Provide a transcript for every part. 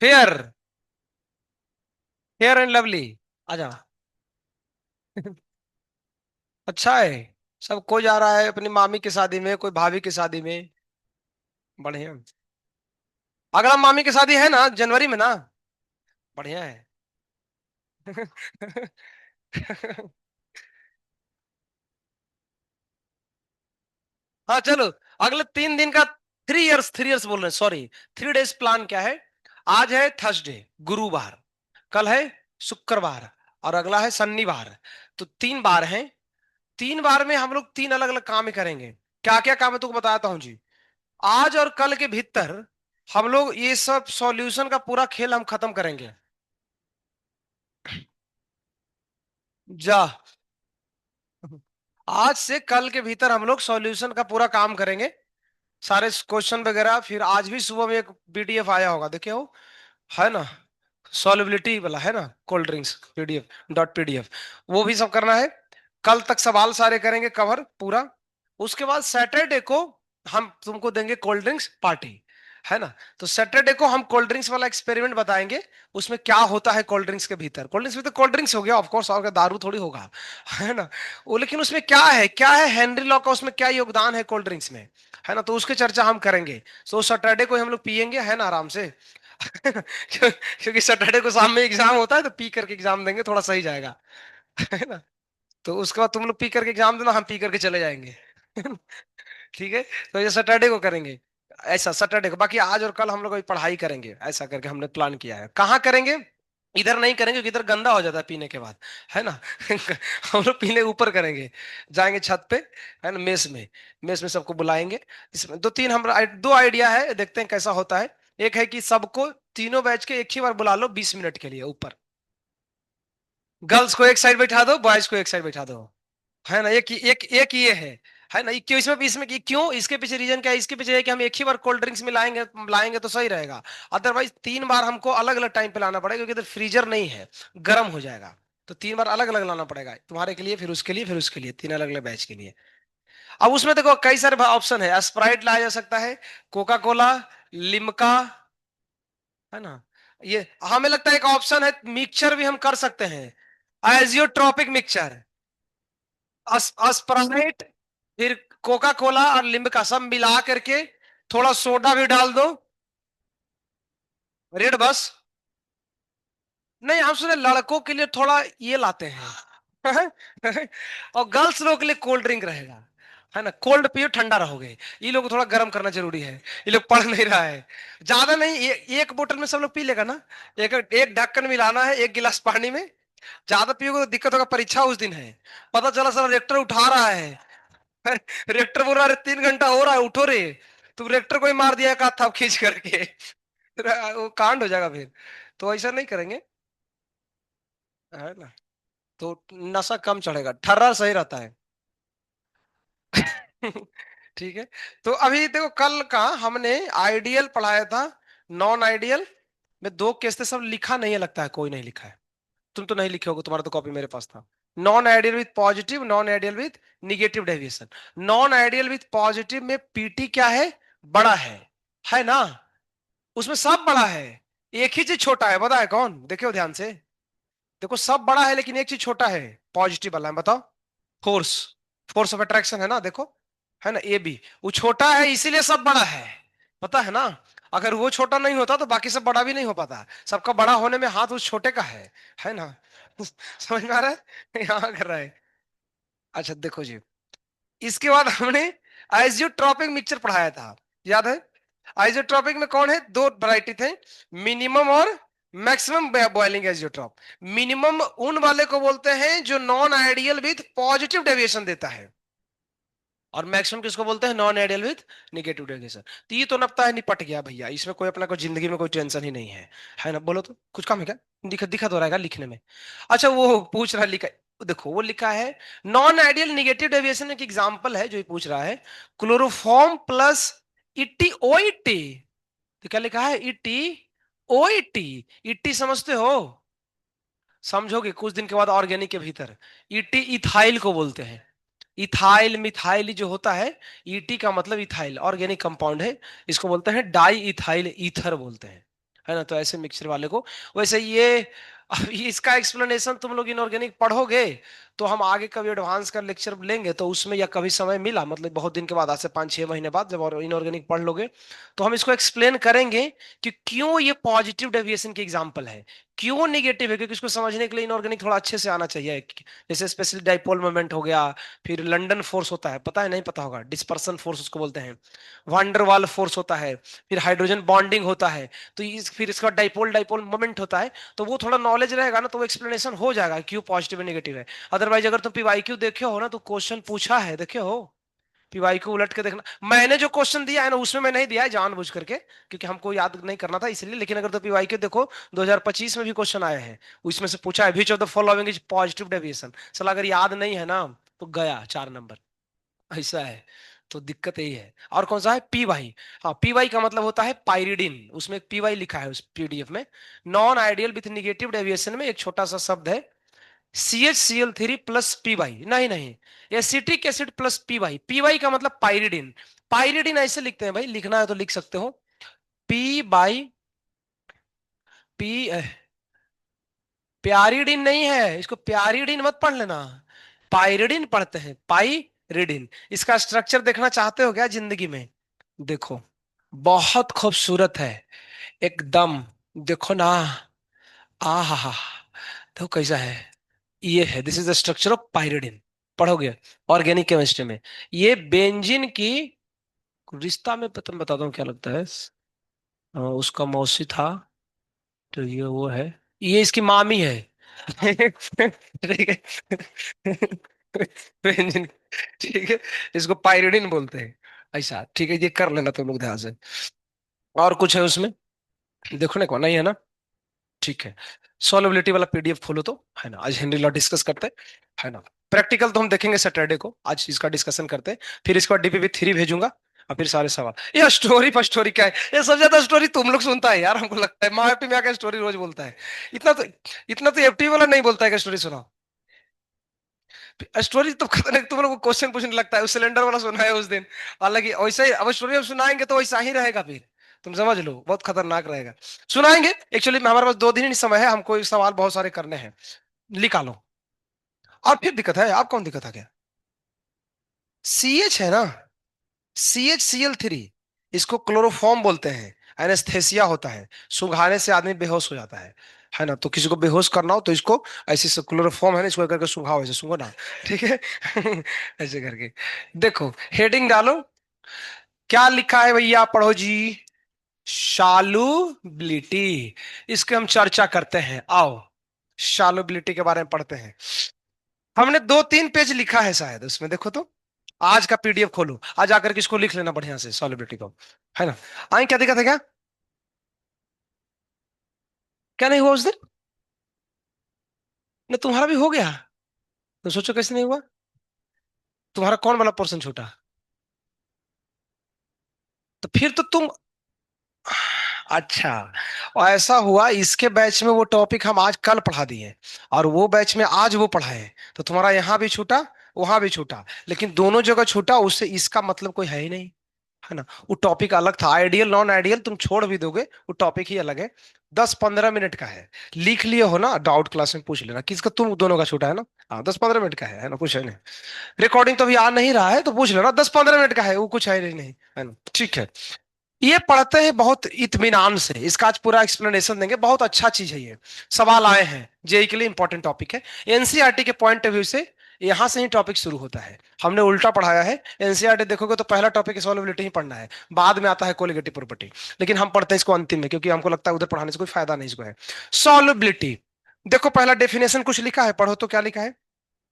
Fair, fair and lovely. आ जा। अच्छा है। सब कोई जा रहा है अपनी मामी की शादी में, कोई भाभी की शादी में। बढ़िया। अगला मामी की शादी है ना, जनवरी में ना। बढ़िया है। हाँ चलो। अगले 3 दिन का, 3 इयर्स, 3 इयर्स बोल रहे हैं, सॉरी। 3 डेज प्लान क्या है? आज है थर्सडे, गुरुवार। कल है शुक्रवार। और अगला है शनिवार। तो 3 बार हैं। 3 बार में हम लोग 3 अलग अलग काम ही करेंगे। क्या क्या काम है तुमको बताता हूँ जी। आज और कल के भीतर हम लोग ये सब सॉल्यूशन का पूरा खेल हम खत्म करेंगे। जा। आज से कल के भीतर हम लोग सॉल्यूशन का पूरा काम करेंगे। सारे क्वेश्चन वगैरह, फिर आज भी सुबह में एक पीडीएफ आया होगा, देखे हो? है ना? सॉल्युबिलिटी वाला है ना, cold drinks PDF, dot PDF. वो भी सब करना है। कल तक सवाल सारे करेंगे कवर पूरा। उसके बाद सैटरडे को हम तुमको देंगे कोल्ड ड्रिंक्स पार्टी। है ना? तो सैटरडे को हम कोल्ड ड्रिंक्स वाला एक्सपेरिमेंट बताएंगे। उसमें क्या होता है कोल्ड ड्रिंक्स के भीतर। कोल्ड ड्रिंक्स में तो कोल्ड ड्रिंक्स हो गया ऑफ कोर्स, और क्या दारू थोड़ी होगा। है ना? वो लेकिन उसमें क्या है, क्या है हेनरी लॉ का, उसमें क्या योगदान है कोल्ड ड्रिंक्स में। है ना? तो उसकी चर्चा हम करेंगे। सो सैटरडे को हम लोग पियेंगे, है ना, आराम से। क्योंकि सैटरडे को शाम में एग्जाम होता है, तो पी करके एग्जाम देंगे, थोड़ा सही जाएगा। है ना? तो उसके बाद तुम लोग पी करके एग्जाम देना, हम पी करके चले जाएंगे। ठीक है। तो ये सैटरडे को करेंगे। ऐसा सैटरडे को, बाकी आज और कल हम लोग अभी पढ़ाई करेंगे, ऐसा करके हमने प्लान किया है। कहाँ करेंगे? इधर नहीं करेंगे क्योंकि इधर गंदा हो जाता है पीने के बाद। है ना? हम लोग पीने ऊपर करेंगे। जाएंगे छत पे। है ना, मेस में। मेस में सबको बुलाएंगे। इसमें दो तीन हम दो आइडिया है, देखते हैं कैसा होता है। एक है कि सबको, तीनों बैच के एक ही बार बुला लो 20 मिनट के लिए ऊपर। गर्ल्स को एक साइड बैठा दो, बॉयज को एक साइड बैठा दो। है ना? एक ये है ना? क्यों इसमें इसमें क्यों, इसके पीछे रीजन क्या है? इसके पीछे है कि हम एक ही बार कोल्ड ड्रिंक्स में लाएंगे, लाएंगे तो सही रहेगा। अदरवाइज 3 बार हमको अलग अलग टाइम पे लाना पड़ेगा, क्योंकि इधर फ्रीजर नहीं है, गर्म हो जाएगा। तो 3 बार अलग अलग लाना पड़ेगा, तुम्हारे के लिए, फिर उसके लिए, फिर उसके लिए, 3 अलग अलग बैच के लिए। अब उसमें देखो कई सारे ऑप्शन है, स्प्राइट लाया जा सकता है, कोका कोला, लिम्का। है ना? ये हमें लगता है एक ऑप्शन है, मिक्सचर भी हम कर सकते हैं, एजियोट्रॉपिक मिक्सचर। स्प्राइट, फिर कोका कोला और लिम्का सब मिला करके, थोड़ा सोडा भी डाल दो। Red bus. नहीं, हम सुने लड़कों के लिए थोड़ा ये लाते हैं। और गर्ल्स लोगों के लिए कोल्ड ड्रिंक रहेगा। है ना? कोल्ड पियो, ठंडा रहोगे। ये लोग को थोड़ा गर्म करना जरूरी है। ये लोग पढ़ नहीं रहा है। ज्यादा नहीं, एक बोतल में सब लोग पी लेगा ना। एक एक ढक्कन मिलाना है एक गिलास पानी में। ज्यादा पियोगे तो दिक्कत होगा, परीक्षा उस दिन है। पता चला सर रेक्टर उठा रहा है। रेक्टर बोल रहा है 3 घंटा हो रहा है, उठो रे। तुम रेक्टर को ही मार दिया का था खींच करके। वो कांड हो जाएगा फिर। तो ऐसा नहीं करेंगे। है ना? तो नशा कम चढ़ेगा, ठर्रा सही रहता है। ठीक है। तो अभी देखो, कल का हमने आइडियल पढ़ाया था, नॉन आइडियल में 2 केस थे, सब लिखा नहीं है, लगता है कोई नहीं लिखा है। तुम तो नहीं लिखे होगे, तुम्हारा तो कॉपी मेरे पास था। Non ideal with positive, non ideal with negative deviation. Non ideal with positive में पीटी क्या है? बड़ा है ना? उसमें सब बड़ा है, एक ही चीज छोटा है, पता है कौन? देखो ध्यान से। देखो सब बड़ा है लेकिन एक चीज छोटा है। पॉजिटिव वाला है, बताओ। फोर्स, फोर्स ऑफ अट्रैक्शन है ना, देखो। है ना? ये भी वो छोटा है इसीलिए सब बड़ा है। पता है ना? अगर वो छोटा नहीं होता तो बाकी सब बड़ा भी नहीं हो पाता। सबका बड़ा होने में हाथ उस छोटे का है। है ना? समझ में आ रहा है? यहाँ कर रहा है। अच्छा देखो जी, इसके बाद हमने आइसोट्रोपिक मिक्सचर पढ़ाया था, याद है? आइसोट्रोपिक में कौन है? 2 वैरायटी थे, मिनिमम और मैक्सिमम बॉइलिंग आइसोट्रोप। मिनिमम उन वाले को बोलते हैं जो non ideal with positive deviation देता है, और मैक्सिमम किसको बोलते हैं? Non ideal with negative deviation. तो ये तो नपता है, निपट गया भैया, इसमें कोई अपना कोई जिंदगी में कोई टेंशन ही नहीं है। है ना? बोलो तो कुछ काम है क्या? दिखा दिखा तो रहेगा लिखने में। अच्छा वो पूछ रहा है, लिखा, देखो वो लिखा है, नॉन आइडियल निगेटिव डेविएशन एक एग्जांपल है जो ये पूछ रहा है, क्लोरोफॉर्म प्लस इटी ओईटी। तो क्या लिखा है? इटी ओईटी। इटी समझते हो? समझोगे कुछ दिन के बाद ऑर्गेनिक के भीतर। इटी इथाइल को बोलते हैं। इथाइल मिथाइल जो होता है, ईटी का मतलब इथाइल, ऑर्गेनिक कंपाउंड है। इसको बोलते हैं डाई इथाइल ईथर बोलते हैं। है ना। तो ऐसे मिक्सचर वाले को, वैसे ये अब इसका एक्सप्लेनेशन तुम लोग इनऑर्गेनिक पढ़ोगे तो हम आगे कभी एडवांस का लेक्चर लेंगे तो उसमें, या कभी समय मिला मतलब बहुत दिन के बाद, आज से 5-6 महीने बाद जब और इनऑर्गेनिक पढ़ लोगे तो हम इसको एक्सप्लेन करेंगे कि क्यों ये पॉजिटिव डेविएशन की एग्जांपल है, क्यों नेगेटिव है, क्योंकि इसको समझने के लिए इनऑर्गेनिक थोड़ा अच्छे से आना चाहिए। जैसे स्पेशली डाइपोल मोमेंट हो गया, फिर लंदन फोर्स होता है, पता है नहीं पता होगा, डिस्पर्सन फोर्स उसको बोलते हैं, वांडरवाल फोर्स होता है, फिर हाइड्रोजन बॉन्डिंग होता है, तो फिर इसका डाइपोल डाइपोल मोमेंट होता है। तो वो थोड़ा नॉलेज रहेगा ना तो वो एक्सप्लेनेशन हो जाएगा क्यों पॉजिटिव है नेगेटिव है। अदरवाइज अगर तुम पीवाईक्यू देखे हो ना तो क्वेश्चन पूछा है, देखे हो पीवाईक्यू उलट के देखना। मैंने जो क्वेश्चन दिया है ना उसमें मैं नहीं दिया है जानबूझ करके, क्योंकि हमको याद नहीं करना था इसलिए, लेकिन अगर तो पीवाईक्यू देखो 2025 में भी क्वेश्चन आया है, उसमें से पूछा है which of the following is positive deviation. चलो अगर याद नहीं है ना तो गया 4 नंबर, ऐसा है। तो दिक्कत यही है। और कौन सा है, पी वाई। हाँ, पी वाई का मतलब होता है पाइरिडिन, उसमें पी वाई लिखा है उस पीडीएफ में। Non ideal with negative deviation में एक छोटा सा शब्द है, CHCl3 प्लस पी वाई, नहीं नहीं, acetic acid plus P Y. P Y का मतलब पाइरिडिन। पाइरिडिन ऐसे लिखते हैं भाई, लिखना है तो लिख सकते हो, पी बाई पी। प्यारिडिन नहीं है, इसको प्यारिडिन मत पढ़ लेना, पाइरिडिन पढ़ते हैं, पाइरिडिन। इसका स्ट्रक्चर देखना चाहते हो क्या जिंदगी में, देखो बहुत खूबसूरत है एकदम, देखो ना, आ हा हा, देखो कैसा है, ये है, this is the structure of pyridine, पढ़ोगे ऑर्गेनिक केमिस्ट्री में। ये बेंजीन की रिश्ता में तुम बताता हूँ क्या लगता है, उसका मौसी था, तो ये वो है, ये इसकी मामी है। ठीक है। बेंजीन, ठीक है, इसको पाइरिडिन बोलते हैं, ऐसा ठीक है, ये कर लेना तुम लोग ध्यान से। और कुछ है उसमें देखने को नहीं है ना, ठीक है। सॉल्युबिलिटी वाला पीडीएफ खोलो तो, है ना, आज हेनरी लॉ डिस्कस करते हैं, है ना। प्रैक्टिकल तो हम देखेंगे सैटरडे को, आज इसका डिस्कशन करते हैं, फिर इसके बाद DPP3 भेजूंगा, और फिर सारे सवाल। ये स्टोरी पर स्टोरी क्या है, ये सब ज्यादा स्टोरी तुम लोग सुनता है यार, हमको लगता है माँ एफटी में आकर स्टोरी रोज बोलता है। इतना तो इतना तो एफटी वाला नहीं बोलता है कि स्टोरी सुनाओ। स्टोरी तो खतरनाक नहीं, तुम लोग को क्वेश्चन पूछने लगता है, उस सिलेंडर वाला सुना है उस दिन, हालांकि वैसा ही अब स्टोरी हम सुनाएंगे तो वैसा ही रहेगा फिर, तुम समझ लो बहुत खतरनाक रहेगा। सुनाएंगे, एक्चुअली हमारे पास 2 दिन ही समय है, हमको सवाल बहुत सारे करने हैं, निकालो। और फिर दिक्कत है, आप कौन दिक्कत है क्या, CH है ना, CHCl3, इसको क्लोरोफॉर्म बोलते हैं, एनेस्थेसिया होता है, सुंघाने से आदमी बेहोश हो जाता है ना। तो किसी को बेहोश करना हो तो इसको ऐसे से, क्लोरोफॉर्म है ना, इसको करके सुंघाओ, ऐसे सुंघो ना, ठीक है। ऐसे करके देखो, हेडिंग डालो, क्या लिखा है भैया, पढ़ो जी, शालुबिलिटी, इसके हम चर्चा करते हैं, आओ शालुबिलिटी के बारे में पढ़ते हैं। हमने 2-3 पेज लिखा है शायद उसमें, देखो तो, आज का पीडीएफ खोलो, आज आकर के इसको लिख लेना बढ़िया से सॉलिबिलिटी को, है ना। आई क्या दिक्कत है क्या, क्या नहीं हुआ उस दिन, ना तुम्हारा भी हो गया, तो सोचो कैसे नहीं हुआ, तुम्हारा कौन वाला पोर्शन छूटा, तो फिर तो तुम, अच्छा, और ऐसा हुआ इसके बैच में वो टॉपिक हम आज कल पढ़ा दिए, और वो बैच में आज वो पढ़ाए, तो तुम्हारा यहाँ भी छूटा, वहां भी छूटा, लेकिन दोनों जगह छूटा, उससे इसका मतलब कोई है ही नहीं, है ना। वो टॉपिक अलग था, आइडियल नॉन आइडियल तुम छोड़ भी दोगे, वो टॉपिक ही अलग है, 10-15 मिनट का है, लिख लिए हो ना, डाउट क्लास में पूछ लेना किसका, तुम दोनों का छूटा है ना, हाँ 10-15 मिनट का है ना, कुछ है नहीं, रिकॉर्डिंग तो अभी आ नहीं रहा है तो पूछ लेना, 10-15 मिनट का है वो, कुछ है नहीं, है ना, ठीक है। ये पढ़ते हैं बहुत इत्मीनान से, इसका आज पूरा एक्सप्लेनेशन देंगे, बहुत अच्छा चीज है ये, सवाल आए हैं, जेई के लिए इंपॉर्टेंट टॉपिक है, एनसीईआरटी के पॉइंट ऑफ व्यू से यहां से ही टॉपिक शुरू होता है, हमने उल्टा पढ़ाया है। एनसीईआरटी देखोगे तो पहला टॉपिक सॉल्युबिलिटी ही पढ़ना है, बाद में आता है कोलिगेटिव प्रॉपर्टी, लेकिन हम पढ़ते हैं इसको अंतिम में, क्योंकि हमको लगता है उधर पढ़ाने से कोई फायदा नहीं इसको है। सॉल्युबिलिटी, देखो पहला डेफिनेशन कुछ लिखा है, पढ़ो तो क्या लिखा है,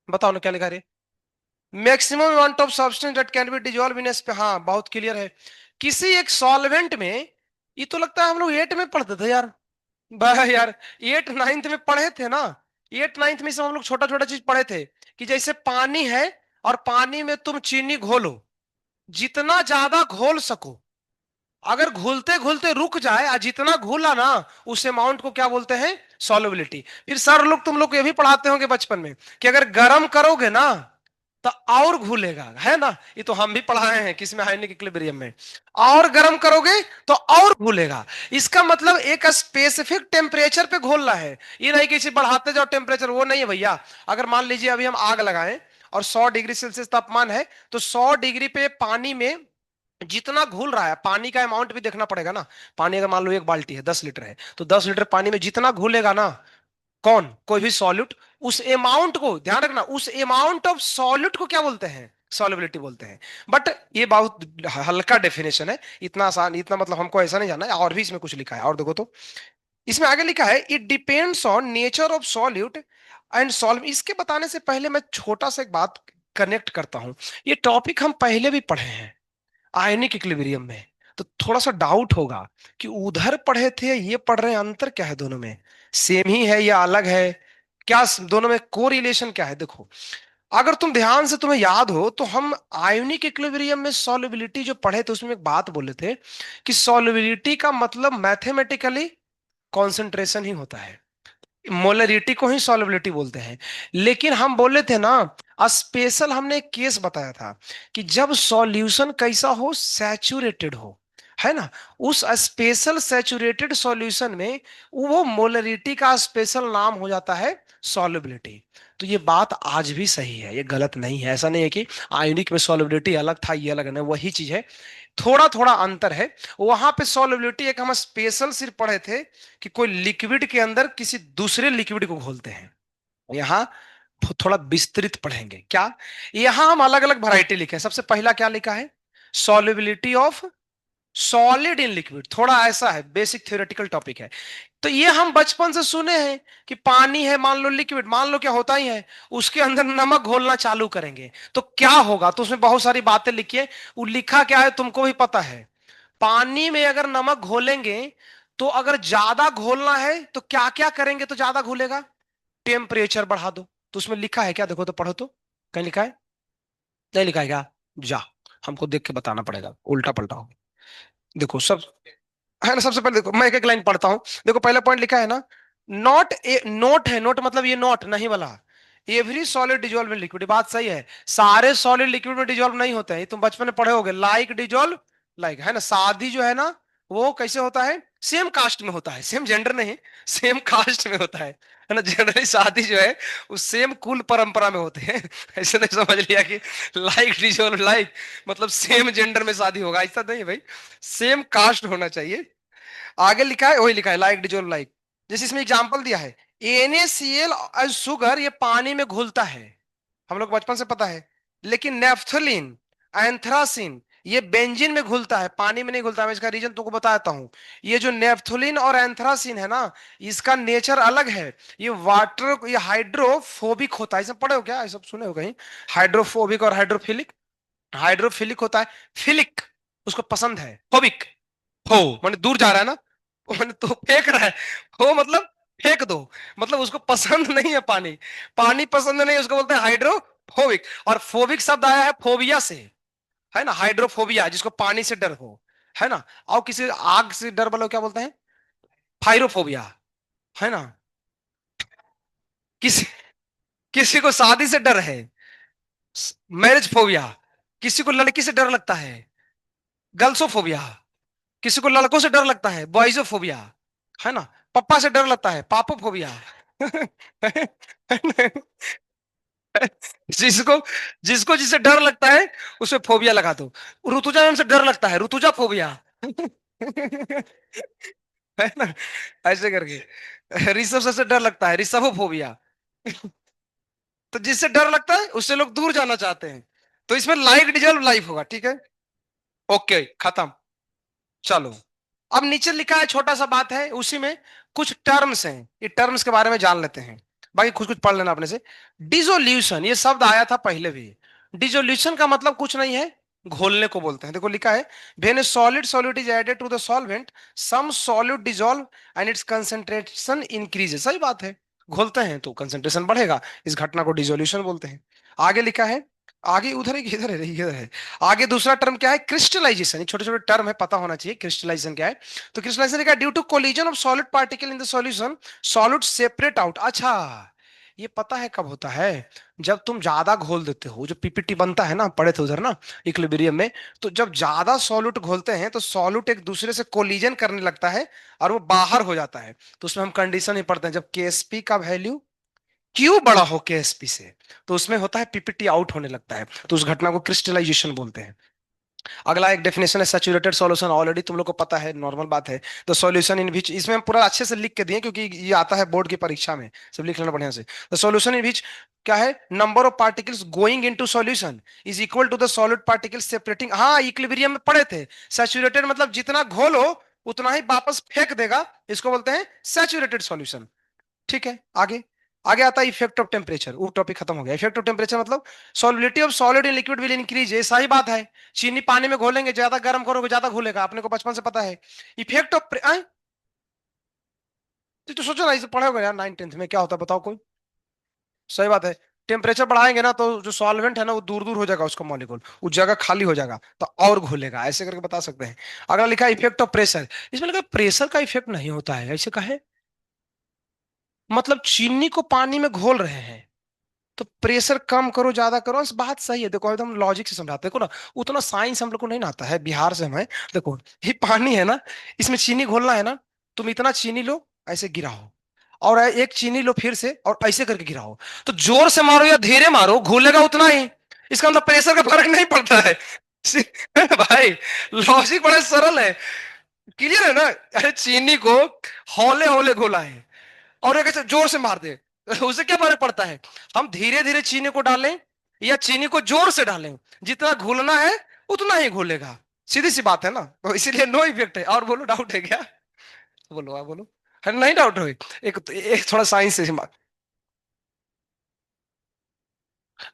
बताओ ना क्या लिखा है, maximum amount of substance that can be dissolve in, हाँ बहुत क्लियर है, किसी एक सॉल्वेंट में, ये तो लगता है हम लोग 8 में पढ़ते थे यार, यार 8-9 में पढ़े थे ना, 8-9 में सब हम लोग छोटा छोटा चीज पढ़े थे, कि जैसे पानी है, और पानी में तुम चीनी घोलो, जितना ज्यादा घोल सको, अगर घुलते घुलते रुक जाए, और जितना घुला ना, उस अमाउंट को क्या बोलते हैं, सॉल्युबिलिटी। फिर सर लोग तुम लोग को ये भी पढ़ाते होंगे बचपन में, कि अगर गर्म करोगे ना तो और घुलेगा, है ना, ये तो हम भी पढ़ाए हैं किसमें, आयनिक इक्विलिब्रियम में। और गर्म करोगे तो और घुलेगा। इसका मतलब एक स्पेसिफिक टेम्परेचर पे घोलना है, ये नहीं कि इसे बढ़ाते जाओ टेम्परेचर, वो नहीं है भैया। अगर मान लीजिए अभी हम आग लगाएं और 100 डिग्री सेल्सियस तापमान है, तो 100 डिग्री पे पानी में जितना घुल रहा है, पानी का अमाउंट भी देखना पड़ेगा ना। पानी अगर मान लो एक बाल्टी है 10 लीटर है, तो 10 लीटर पानी में जितना घुलेगा ना, कौन, कोई भी सॉल्यूट, उस अमाउंट को ध्यान रखना, उस अमाउंट ऑफ सॉल्यूट को क्या बोलते हैं, सॉल्युबिलिटी बोलते हैं। बट ये बहुत हल्का डेफिनेशन है, इतना आसान, इतना मतलब हमको ऐसा नहीं जानना है, और भी इसमें कुछ लिखा है, और देखो तो इसमें आगे लिखा है it depends on nature of solute and solve. इसके बताने से पहले मैं छोटा सा एक बात कनेक्ट करता हूं। ये टॉपिक हम पहले भी पढ़े हैं आयनिक इक्विलिब्रियम में, तो थोड़ा सा डाउट होगा कि उधर पढ़े थे ये पढ़ रहे हैं, अंतर क्या है दोनों में, सेम ही है या अलग है, क्या दोनों में को रिलेशन क्या है। देखो, अगर तुम ध्यान से तुम्हें याद हो तो हम आयनिक इक्विलिब्रियम में सॉल्युबिलिटी जो पढ़े थे उसमें एक बात बोले थे कि सॉल्युबिलिटी का मतलब मैथमेटिकली कॉन्सेंट्रेशन ही होता है, मोलरिटी को ही सॉल्युबिलिटी बोलते हैं। लेकिन हम बोले थे ना, स्पेशल हमने एक केस बताया था कि जब सॉल्यूशन कैसा हो, सैचुरेटेड हो, है ना, उस स्पेशल सैचुरेटेड सॉल्यूशन में वो मोलरिटी का स्पेशल नाम हो जाता है सॉल्युबिलिटी। तो ये बात आज भी सही है, ये गलत नहीं है। ऐसा नहीं है कि आयनिक में सॉल्युबिलिटी अलग था ये अलग नहीं, वही चीज है, थोड़ा थोड़ा अंतर है। वहां पे सॉल्युबिलिटी एक हम स्पेशल सिर्फ पढ़े थे कि कोई लिक्विड के अंदर किसी दूसरे लिक्विड को घोलते हैं। यहाँ थोड़ा विस्तृत पढ़ेंगे क्या, यहां हम अलग अलग वैरायटी लिखे हैं। सबसे पहला क्या लिखा है, solubility of solid in liquid, थोड़ा ऐसा है, बेसिक थ्योरेटिकल टॉपिक है। तो ये हम बचपन से सुने हैं कि पानी है, मान लो लिक्विड, मान लो क्या होता ही है, उसके अंदर नमक घोलना चालू करेंगे तो क्या होगा, तो उसमें बहुत सारी बातें लिखी है। वो लिखा क्या है तुमको भी पता है, पानी में अगर नमक घोलेंगे तो अगर ज्यादा घोलना है तो क्या क्या करेंगे तो ज्यादा घुलेगा, टेम्परेचर बढ़ा दो। तो उसमें लिखा है क्या, देखो तो पढ़ो तो, कहीं लिखा है, नहीं लिखा है क्या, जा, हमको देख के बताना पड़ेगा, उल्टा पलटा हो। देखो सब, है ना, सबसे पहले देखो मैं एक एक लाइन पढ़ता हूं। देखो पहला पॉइंट लिखा है ना, नॉट ए नोट है, नोट मतलब ये नॉट नहीं वाला, every solid dissolve in liquid, बात सही है, सारे सॉलिड लिक्विड में डिजोल्व नहीं होते हैं, ये तुम बचपन में पढ़े होगे, लाइक डिजोल्व लाइक, है ना, शादी जो है ना वो कैसे होता है, सेम कास्ट में होता है, सेम जेंडर नहीं, सेम कास्ट में होता है ना, जनरली शादी जो है उस सेम कुल परंपरा में होते हैं। ऐसे नहीं समझ लिया कि लाइक डिजोल्व लाइक मतलब सेम जेंडर में शादी होगा, ऐसा नहीं भाई, सेम कास्ट होना चाहिए। आगे लिखा है, वही लिखा है लाइक डिजोल्व लाइक, जैसे इसमें एग्जांपल दिया है, NaCl और शुगर ये पानी में घुलता है, हम लोग बचपन से पता है। लेकिन नेफ्थलीन, एंथ्रासिन ये बेंजीन में घुलता है, पानी में नहीं घुलता। मैं इसका रीजन तुमको बताता हूं, ये जो नेफ्थलीन और एंथ्रासिन है ना, इसका नेचर अलग है, ये वाटर, ये हाइड्रोफोबिक होता है, इसमें पढ़े हो क्या, ये सब सुने हो कहीं, हाइड्रोफोबिक और हाइड्रोफिलिक। हाइड्रोफिलिक होता है, फिलिक उसको पसंद है, फोबिक, हो माने दूर जा रहा है ना, माने तो फेंक रहा है, हो मतलब फेंक दो, मतलब उसको पसंद नहीं है पानी, पानी पसंद नहीं है उसको, बोलते हैं हाइड्रोफोबिक। और फोबिक शब्द आया है फोबिया से, है ना, हाइड्रोफोबिया जिसको पानी से डर हो, है ना। और किसी आग से डर वालों क्या बोलते हैं, फायरोफोबिया, है ना। किसी किसी को शादी से डर है, मैरिज फोबिया, किसी को लड़की से डर लगता है, गर्ल्सोफोबिया, किसी को लड़कों से डर लगता है, बॉयजोफोबिया, है ना, पप्पा से डर लगता है, पापोफोबिया। जिसको जिसको जिससे डर लगता है उसे फोबिया लगा दो। ऋतुजा मैम से डर लगता है, ऋतुजा फोबिया। है ना, ऐसे करके ऋषभ सर से डर लगता है, ऋषभोफोबिया। तो जिससे डर लगता है उससे लोग दूर जाना चाहते हैं, तो इसमें लाइक डिजल्व लाइफ होगा, ठीक है, ओके खत्म। चलो, अब नीचे लिखा है, छोटा सा बात है उसी में, कुछ टर्म्स हैं, ये टर्म्स के बारे में जान लेते हैं, बाकी कुछ कुछ पढ़ लेना अपने से। डिसोल्यूशन ये शब्द आया था पहले भी, डिसोल्यूशन का मतलब कुछ नहीं है, घोलने को बोलते हैं। देखो लिखा है, when a solid solute is added to the solvent some solute dissolve and its concentration increases, सही बात है, घोलते हैं तो कंसंट्रेशन बढ़ेगा, इस घटना को डिसोल्यूशन बोलते हैं। आगे लिखा है, आगे उधर है कि इधर है, आगे दूसरा टर्म क्या है, क्रिस्टलाइजेशन, छोटे छोटे टर्म है, पता होना चाहिए क्रिस्टलाइजेशन क्या है। तो क्रिस्टलाइजेशन क्या, due to collision of solid particle in the solution solid separate out, अच्छा ये पता है कब होता है? जब तुम ज्यादा घोल देते हो, जो पीपीटी बनता है ना, पढ़े थे उधर ना इक्विलिब्रियम में। तो जब ज्यादा सॉल्यूट घोलते हैं तो सॉल्यूट एक दूसरे से कोलिजन करने लगता है और वो बाहर हो जाता है। तो उसमें हम कंडीशन ही पढ़ते हैं, जब केएसपी का वैल्यू क्यू बड़ा हो केएसपी से, तो उसमें होता है पीपीटी आउट होने लगता है। तो उस घटना को क्रिस्टलाइजेशन बोलते हैं। अगला एक डेफिनेशन है सैचुरेटेड सॉल्यूशन, ऑलरेडी तुम लोग को पता है, नॉर्मल बात है। तो सॉल्यूशन इन विच, इसमें हम पूरा अच्छे से लिख के दिए क्योंकि ये आता है बोर्ड की परीक्षा में, सब लिख लेना बढ़िया से। तो सॉल्यूशन इन विच क्या है? Number of particles going into solution is equal to the solid particles separating. हाँ, इक्विलिब्रियम में पढ़े थे। सैचुरेटेड मतलब जितना घोलो उतना ही वापस फेंक देगा, इसको बोलते हैं सैचुरेटेड सॉल्यूशन। ठीक है, आगे। आगे आता है इफेक्ट ऑफ टेम्परेचर, वो टॉपिक खत्म हो गया। इफेक्ट ऑफ टेम्परेचर मतलब solubility of solid in liquid will increase, ये सही बात है। चीनी पानी में घोलेंगे, ज्यादा गर्म करोगे ज्यादा घुलेगा, अपने को बचपन से पता है। इफेक्ट ऑफ तो सोचो ना, इसे पढ़े होगे यार 9th 10th में, क्या होता है बताओ कोई? सही बात है। टेम्परेचर बढ़ाएंगे ना तो जो सॉल्वेंट है ना वो दूर दूर हो जाएगा, उसका मॉलिक्यूल उस जगह खाली हो जाएगा तो और घुलेगा, ऐसे करके बता सकते हैं। अगला लिखा इफेक्ट ऑफ प्रेशर, इसमें लिखा प्रेशर का इफेक्ट नहीं होता है, ऐसे कहे। मतलब चीनी को पानी में घोल रहे हैं तो प्रेशर कम करो ज्यादा करो, इस बात सही है। देखो एकदम लॉजिक से समझाते हैं। देखो ना, उतना साइंस हम लोग को नहीं ना आता है, बिहार से हम हैं। देखो, ये पानी है ना, इसमें चीनी घोलना है ना, तुम इतना चीनी लो, ऐसे गिराओ, और एक चीनी लो फिर से और ऐसे करके गिराओ। तो जोर से मारो या धीरे मारो, घुलेगा उतना ही। इसका मतलब प्रेशर का फर्क नहीं पड़ता है। भाई, लॉजिक बड़ा सरल है, क्लियर है ना? अरे चीनी को हौले हौले घोला है और एक ऐसे जोर से मार दे, उससे क्या फर्क पड़ता है? हम धीरे धीरे चीनी को डालें या चीनी को जोर से डालें, जितना घुलना है उतना ही घुलेगा। सीधी सी बात है ना, तो इसीलिए नो इफेक्ट है। और बोलो, डाउट है क्या? बोलो, आप बोलो। है नहीं डाउट हो? एक थोड़ा साइंस से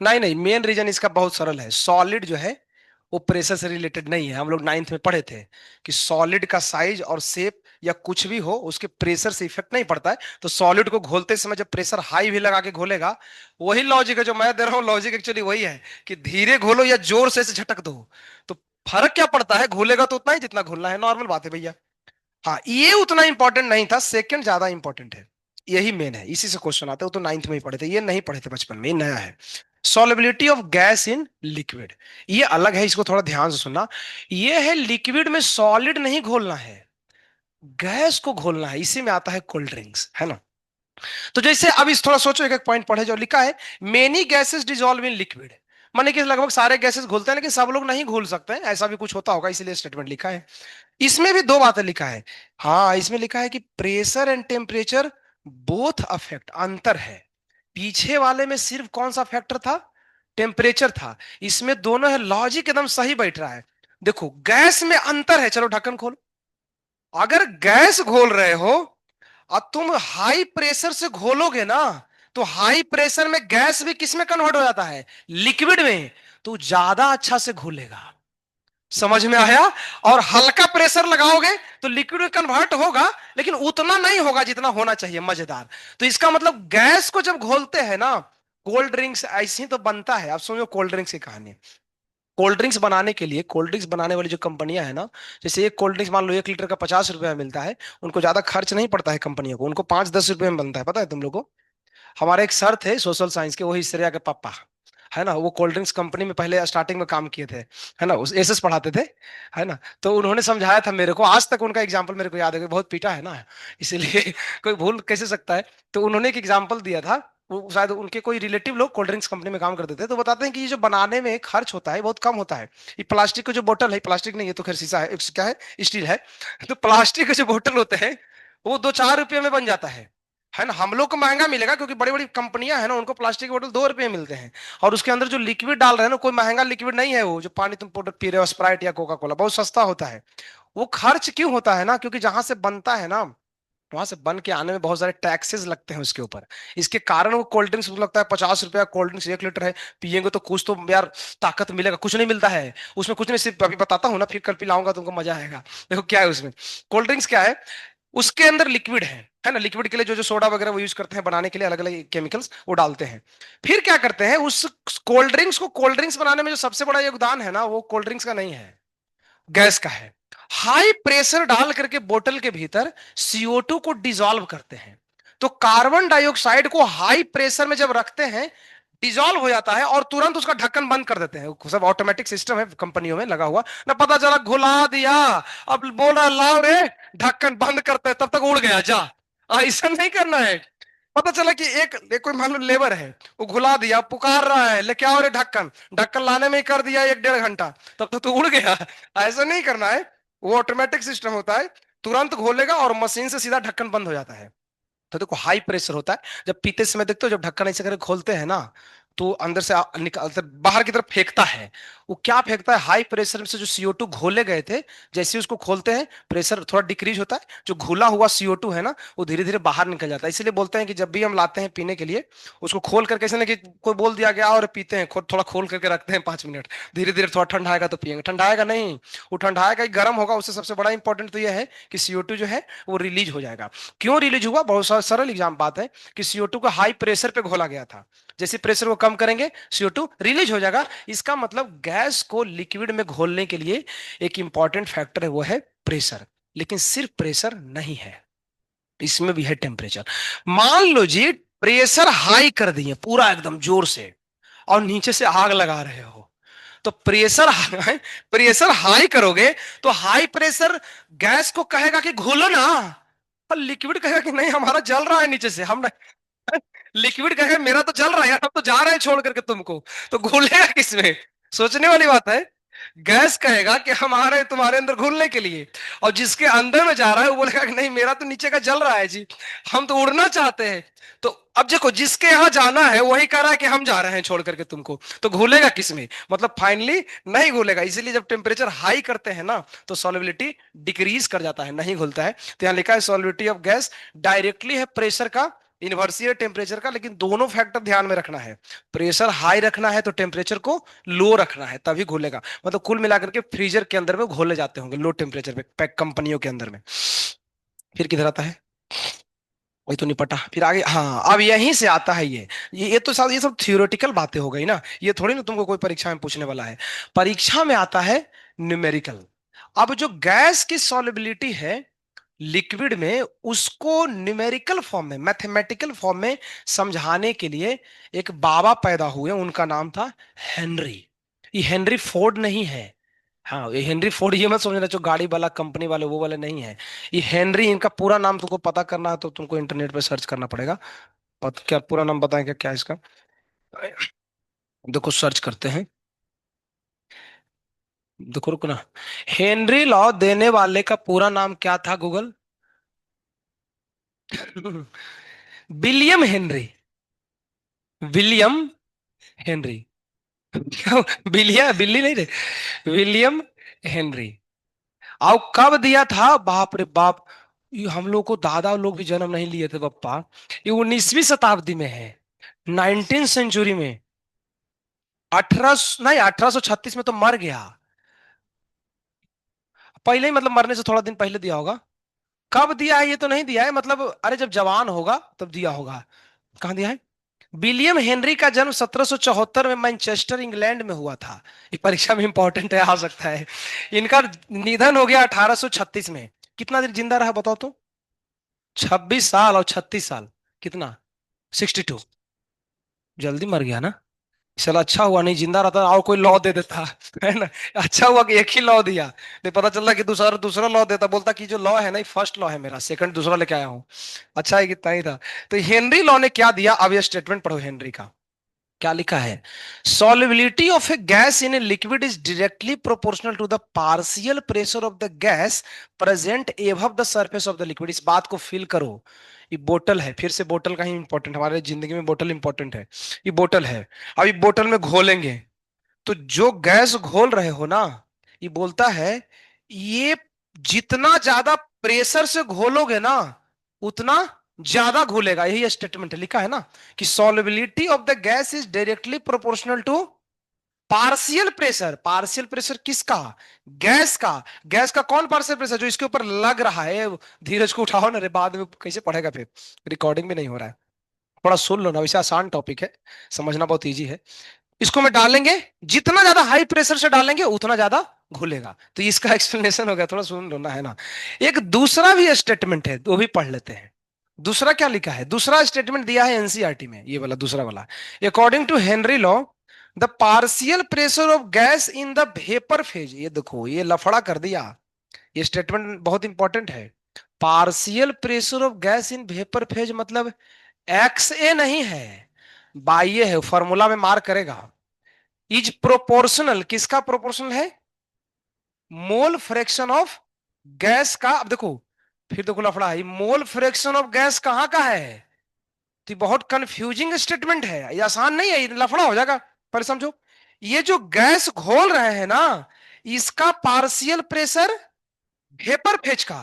नहीं नहीं, मेन रीजन इसका बहुत सरल है। सॉलिड जो है वो प्रेशर से रिलेटेड नहीं है। हम लोग 9th में पढ़े थे कि सॉलिड का साइज और शेप या कुछ भी हो उसके प्रेशर से इफेक्ट नहीं पड़ता है। तो सॉलिड को घोलते समय जब प्रेशर हाई भी लगा के घोलेगा, वही लॉजिक है जो मैं दे रहा हूं, लॉजिक एक्चुअली वही है कि धीरे घोलो या जोर से इसे झटक दो, तो फर्क क्या पड़ता है? घोलेगा तो उतना ही जितना घोलना है, नॉर्मल बात है भैया। हाँ, ये उतना इंपॉर्टेंट नहीं था, सेकंड ज्यादा इंपॉर्टेंट है। यही मेन है, इसी से क्वेश्चन आते हैं। वो तो 9th में ही पढ़े थे, ये नहीं पढ़े थे बचपन में, ये नया है। Solubility of gas in liquid, ये अलग है, इसको थोड़ा ध्यान से सुनना। ये है लिक्विड में सॉलिड नहीं घोलना है, गैस को घोलना है। इसी में आता है कोल्ड ड्रिंक्स, है ना? तो जैसे अब इस थोड़ा सोचो, एक एक पॉइंट पढ़े जो लिखा है, many gases dissolve in liquid, माने कि लगभग सारे गैसेस घुलते हैं लेकिन सब लोग नहीं घुल सकते हैं, ऐसा भी कुछ होता होगा, इसीलिए स्टेटमेंट लिखा है। इसमें भी दो बातें लिखा है। हाँ, इसमें लिखा है कि pressure and temperature both affect, अंतर है। पीछे वाले में सिर्फ कौन सा फैक्टर था? टेम्परेचर था। इसमें दोनों है, लॉजिक एकदम सही बैठ रहा है। देखो, गैस में अंतर है, चलो ढक्कन खोलो। अगर गैस घोल रहे हो और तुम हाई प्रेशर से घोलोगे ना, तो हाई प्रेशर में गैस भी किस में कन्वर्ट हो जाता है? लिक्विड में। तो ज्यादा अच्छा से घुलेगा, समझ में आया? और हल्का प्रेशर लगाओगे तो लिक्विड में कन्वर्ट होगा, लेकिन उतना नहीं होगा जितना होना चाहिए। मजेदार। तो इसका मतलब गैस को जब घोलते हैं ना, कोल्ड ड्रिंक्स ऐसी तो बनता है। आप समझो कोल्ड ड्रिंक्स की कहानी। कोल्ड ड्रिंक्स बनाने के लिए, कोल्ड ड्रिंक्स बनाने वाली जो कंपनियां है ना, जैसे एक कोल्ड ड्रिंक्स मान लो 1 लीटर का 50 रुपए में मिलता है, उनको ज्यादा खर्च नहीं पड़ता है कंपनियों को, उनको 5-10 रुपए में बनता है, पता है तुम लोग को? हमारे एक सर थे सोशल साइंस के, वही श्रेया के पापा, है ना, वो कोल्ड ड्रिंक्स कंपनी में पहले स्टार्टिंग में काम किए थे, है ना, उस एसएस पढ़ाते थे, है ना। तो उन्होंने समझाया था मेरे को, आज तक उनका एग्जाम्पल मेरे को याद है, बहुत पीटा है ना, इसीलिए कोई भूल कैसे सकता है। तो उन्होंने एक एग्जाम्पल दिया था, वो शायद उनके कोई रिलेटिव लोग कोल्ड ड्रिंक्स कंपनी में काम करते थे, तो बताते हैं कि ये जो बनाने में खर्च होता है बहुत कम होता है। ये प्लास्टिक का जो बोतल है, प्लास्टिक नहीं, ये तो खैर शीशा है, क्या है, स्टील है। तो प्लास्टिक के जो बोतल होते हैं वो 2-4 रुपये में बन जाता है ना। हम लोग को महंगा मिलेगा क्योंकि बड़ी बड़ी कंपनियां है ना, उनको प्लास्टिक की बोतल 2 रुपये में मिलते हैं। और उसके अंदर जो लिक्विड डाल रहे हैं ना, कोई महंगा लिक्विड नहीं है, वो जो पानी तुम पी रहे हो, स्प्राइट या कोका कोला, बहुत सस्ता होता है। वो खर्च क्यों होता है ना, क्योंकि जहां से बनता है ना, वहां से बन के आने में बहुत सारे टैक्सेस लगते हैं उसके ऊपर। इसके कारण वो कोल्ड ड्रिंक्स लगता है 50 रुपया, कोल्ड ड्रिंक्स 1 लीटर है, पियेंगे तो कुछ तो यार ताकत मिलेगा, कुछ नहीं मिलता है उसमें, कुछ नहीं। सिर्फ अभी बताता हूँ ना, फिर कल पिलाऊंगा तुमको, मजा आएगा। देखो क्या है उसमें, कोल्ड ड्रिंक्स क्या है, उसके अंदर लिक्विड है ना। लिक्विड के लिए जो जो सोडा वगैरह वो यूज करते हैं बनाने के लिए, अलग अलग केमिकल्स वो डालते हैं। फिर क्या करते हैं, उस कोल्ड ड्रिंक्स को, कोल्ड ड्रिंक्स बनाने में जो सबसे बड़ा योगदान है ना, वो कोल्ड ड्रिंक्स का नहीं है, गैस का है। हाई प्रेशर डाल करके बोतल के भीतर CO2 को डिसॉल्व करते हैं। तो कार्बन डाइऑक्साइड को हाई प्रेशर में जब रखते हैं, डिजॉल्व हो जाता है और तुरंत उसका ढक्कन बंद कर देते हैं। सब ऑटोमेटिक सिस्टम है कंपनियों में लगा हुआ ना, पता चला घुला दिया, अब बोल रहा लाओ रे ढक्कन बंद करते हैं, तब तक उड़ गया जा। ऐसा नहीं करना है। पता चला कि एक कोई मान लो लेबर है, वो घुला दिया, पुकार रहा है लेके आओ रे ढक्कन, ढक्कन लाने में ही कर दिया 1 डेढ़ घंटा, तब तक तो उड़ गया। ऐसा नहीं करना है। वो ऑटोमेटिक सिस्टम होता है, तुरंत घोलेगा और मशीन से सीधा ढक्कन बंद हो जाता है। तो देखो हाई प्रेशर होता है, जब पीते समय देखते हो जब ढक्कन ऐसे करके खोलते हैं ना, तो अंदर से निकालते बाहर की तरफ फेंकता है। वो क्या फेंकता है, हाई प्रेशर से जो CO2 घोले गए थे, जैसे ही उसको खोलते हैं प्रेशर थोड़ा डिक्रीज होता है, जो घुला हुआ CO2 है ना वो धीरे धीरे बाहर निकल जाता है। इसीलिए बोलते हैं कि जब भी हम लाते हैं पीने के लिए, उसको खोल करके, ऐसे नहीं कि कोई बोल दिया गया और पीते हैं, थोड़ा खोल करके रखते हैं 5 मिनट, धीरे धीरे थोड़ा ठंडाएगा तो पियेंगे। ठंडाएगा नहीं, वो ठंडाएगा ही, गर्म होगा, उससे सबसे बड़ा इंपॉर्टेंट तो यह है कि CO2 जो है वो रिलीज हो जाएगा। क्यों रिलीज हुआ, बहुत सारा सरल एग्जाम बात है कि CO2 को हाई प्रेशर पे घोला गया था, जैसे प्रेशर को कम करेंगे CO2 रिलीज हो जाएगा। इसका मतलब गैस को लिक्विड में घोलने के लिए एक इंपॉर्टेंट फैक्टर है, वो है प्रेशर। लेकिन सिर्फ प्रेशर नहीं है, इसमें भी है टेम्परेचर। मान लो जी प्रेशर हाई कर दिए पूरा एकदम जोर से, और नीचे से आग लगा रहे हो, तो प्रेशर हाई करोगे तो हाई प्रेशर गैस को कहेगा कि घोलो ना, और लिक्विड कहेगा कि नहीं हमारा जल रहा है नीचे से, हम लिक्विड कहेगा मेरा तो जल रहा है यार, हम तो जा रहे हैं छोड़ करके तुमको, तो घुलेगा किसमें? सोचने वाली बात है। गैस कहेगा कि हम आ रहे हैं तुम्हारे अंदर घुलने के लिए, और जिसके अंदर में जा रहा है वो बोलेगा कि नहीं मेरा तो नीचे का जल रहा है जी, हम तो उड़ना चाहते हैं। तो अब देखो जिसके यहां जाना है वही कह रहा है कि हम जा रहे हैं छोड़ करके तुमको, तो घुलेगा किसमें? मतलब फाइनली नहीं घुलेगा। इसीलिए जब टेम्परेचर हाई करते हैं ना, तो सॉल्युबिलिटी डिक्रीज कर जाता है, नहीं घुलता है। तो यहां लिखा है सॉल्युबिलिटी ऑफ गैस डायरेक्टली है प्रेशर का, इन्वर्सिटी है टेम्परेचर का, लेकिन दोनों फैक्टर ध्यान में रखना है। प्रेशर हाई रखना है तो टेम्परेचर को लो रखना है, तभी घुलेगा। मतलब कुल मिलाकर के फ्रीजर के अंदर में घोले जाते होंगे लो टेम्परेचर पे, पैक कंपनियों के अंदर में। फिर किधर आता है, वही तो निपटा। फिर आगे, हाँ अब यहीं से आता है ये तो साथ ये सब थियोरेटिकल बातें हो गई ना, ये थोड़ी ना तुमको कोई परीक्षा में पूछने वाला है। परीक्षा में आता है न्यूमेरिकल। अब जो गैस की सॉलिबिलिटी है लिक्विड में, उसको न्यूमेरिकल फॉर्म में, मैथमेटिकल फॉर्म में समझाने के लिए एक बाबा पैदा हुए, उनका नाम था हेनरी। ये हेनरी फोर्ड नहीं है। हाँ ये हेनरी फोर्ड ये मत समझना जो गाड़ी वाला कंपनी वाले वो वाले नहीं है। ये हेनरी, इनका पूरा नाम तुमको पता करना है तो तुमको इंटरनेट पे सर्च करना पड़ेगा। क्या पूरा नाम बताएं, क्या क्या इसका? देखो सर्च करते हैं, देखो रुको ना। हेनरी लॉ देने वाले का पूरा नाम क्या था Google? William Henry. William Henry. क्या बिलिया बिल्ली नहीं रे, विलियम हेनरी। आओ कब दिया था, बाप रे बाप, ये हम लोग को दादा लोग भी जन्म नहीं लिए थे पप्पा। ये 19वीं शताब्दी में है, 19th सेंचुरी में। 18 नहीं 1836 में तो मर गया। पहले ही मतलब मरने से थोड़ा दिन पहले दिया होगा। कब दिया है ये तो नहीं दिया है, मतलब अरे जब जवान होगा तब दिया होगा। कहाँ दिया है? विलियम हेनरी का जन्म 1774 में मैनचेस्टर इंग्लैंड में हुआ था। ये परीक्षा में इंपॉर्टेंट है, आ सकता है। इनका निधन हो गया 1836 में। कितना दिन जिंदा रहा बताओ तो? 26 साल और 36 साल, कितना? 62। जल्दी मर गया ना। चलो अच्छा हुआ नहीं जिंदा रहता और कोई लॉ दे देता, है ना। अच्छा हुआ कि एक ही लॉ दिया, नहीं पता चलता कि दूसरा दूसरा लॉ देता, बोलता कि जो लॉ है ना फर्स्ट लॉ है मेरा, सेकंड दूसरा लेके आया हूँ। अच्छा है कि इतना ही था। तो हेनरी लॉ ने क्या दिया, अब ये स्टेटमेंट पढ़ो हेनरी का। क्या लिखा है? solubility of a gas in a liquid is directly proportional to the partial pressure of the gas present above the surface of the liquid। इस बात को फील करो। ये बोतल है, फिर से बोतल का ही इंपॉर्टेंट, हमारे जिंदगी में बोतल इंपॉर्टेंट है। ये बोतल है, अब ये बोतल में घोलेंगे, तो जो गैस घोल रहे हो ना, ये बोलता है ये जितना ज्यादा प्रेशर से घोलोगे ना उतना ज्यादा घुलेगा। यही स्टेटमेंट है, लिखा है ना कि solubility of the gas is directly proportional to partial pressure. Partial pressure किसका? गैस का। गैस का कौन पार्शियल प्रेशर? जो इसके ऊपर लग रहा है। धीरज को उठाओ ना रे, बाद में कैसे पढ़ेगा फिर, रिकॉर्डिंग भी नहीं हो रहा है। थोड़ा सुन लो ना, वैसे आसान टॉपिक है, समझना बहुत इजी है। इसको में डालेंगे, जितना ज्यादा हाई प्रेशर से डालेंगे उतना ज्यादा घुलेगा। तो इसका एक्सप्लेनेशन हो गया, थोड़ा सुन लो ना, है ना। एक दूसरा भी स्टेटमेंट है, वो भी पढ़ लेते हैं। दूसरा क्या लिखा है, दूसरा स्टेटमेंट दिया है एनसीईआरटी में, ये वाला दूसरा वाला। According to Henry law the partial pressure of gas in the vapour phase, ये देखो ये लफड़ा कर दिया, ये स्टेटमेंट बहुत इंपॉर्टेंट है। Partial pressure of gas in vapour phase मतलब एक्स ए नहीं है, बाई ए है, फॉर्मूला में मार करेगा। इज प्रोपोर्शनल, किसका प्रोपोर्शनल है, मोल फ्रैक्शन ऑफ गैस का। अब देखो फिर देखो लफड़ा है, मोल फ्रैक्शन ऑफ गैस कहां का है, तो ये बहुत कंफ्यूजिंग स्टेटमेंट है, ये आसान नहीं है, ये लफड़ा हो जाएगा। पर समझो, ये जो गैस घोल रहे हैं ना, इसका पार्शियल प्रेशर वेपर फेज का,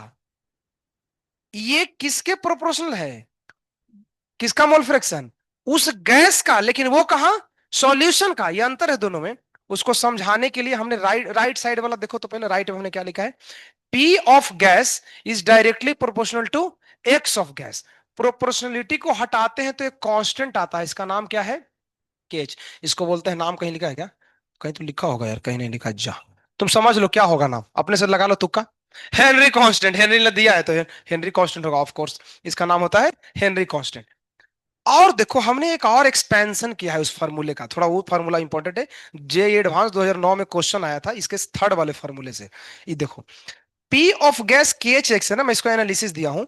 ये किसके प्रोपोर्शनल है, किसका मोल फ्रैक्शन, उस गैस का, लेकिन वो कहां, सॉल्यूशन का, ये अंतर है दोनों में। उसको समझाने के लिए हमने राइट राइट साइड वाला देखो, तो पहले राइट में हमने क्या लिखा है, P of gas is directly proportional to X of gas. Proportionality को हटाते हैं तो एक कांस्टेंट आता है, इसका नाम क्या है, केच। इसको बोलते हैं, नाम कहीं लिखा है क्या, कहीं तो लिखा होगा यार, कहीं नहीं लिखा, जा तुम समझ लो क्या होगा नाम, अपने से लगा लो तुक्का। हेनरी कांस्टेंट, हेनरी ने दिया है तो हेनरी कांस्टेंट होगा ऑफ कोर्स, इसका नाम होता है हेनरी कांस्टेंट। और देखो हमने एक और एक्सपेंशन किया है उस फार्मूले का, थोड़ा वो फार्मूला इंपॉर्टेंट है, जे एडवांस 2009 में क्वेश्चन आया था इसके थर्ड वाले फार्मूले से। ये देखो, P of gas K H x है ना, मैं इसको एनालिसिस दिया हूं,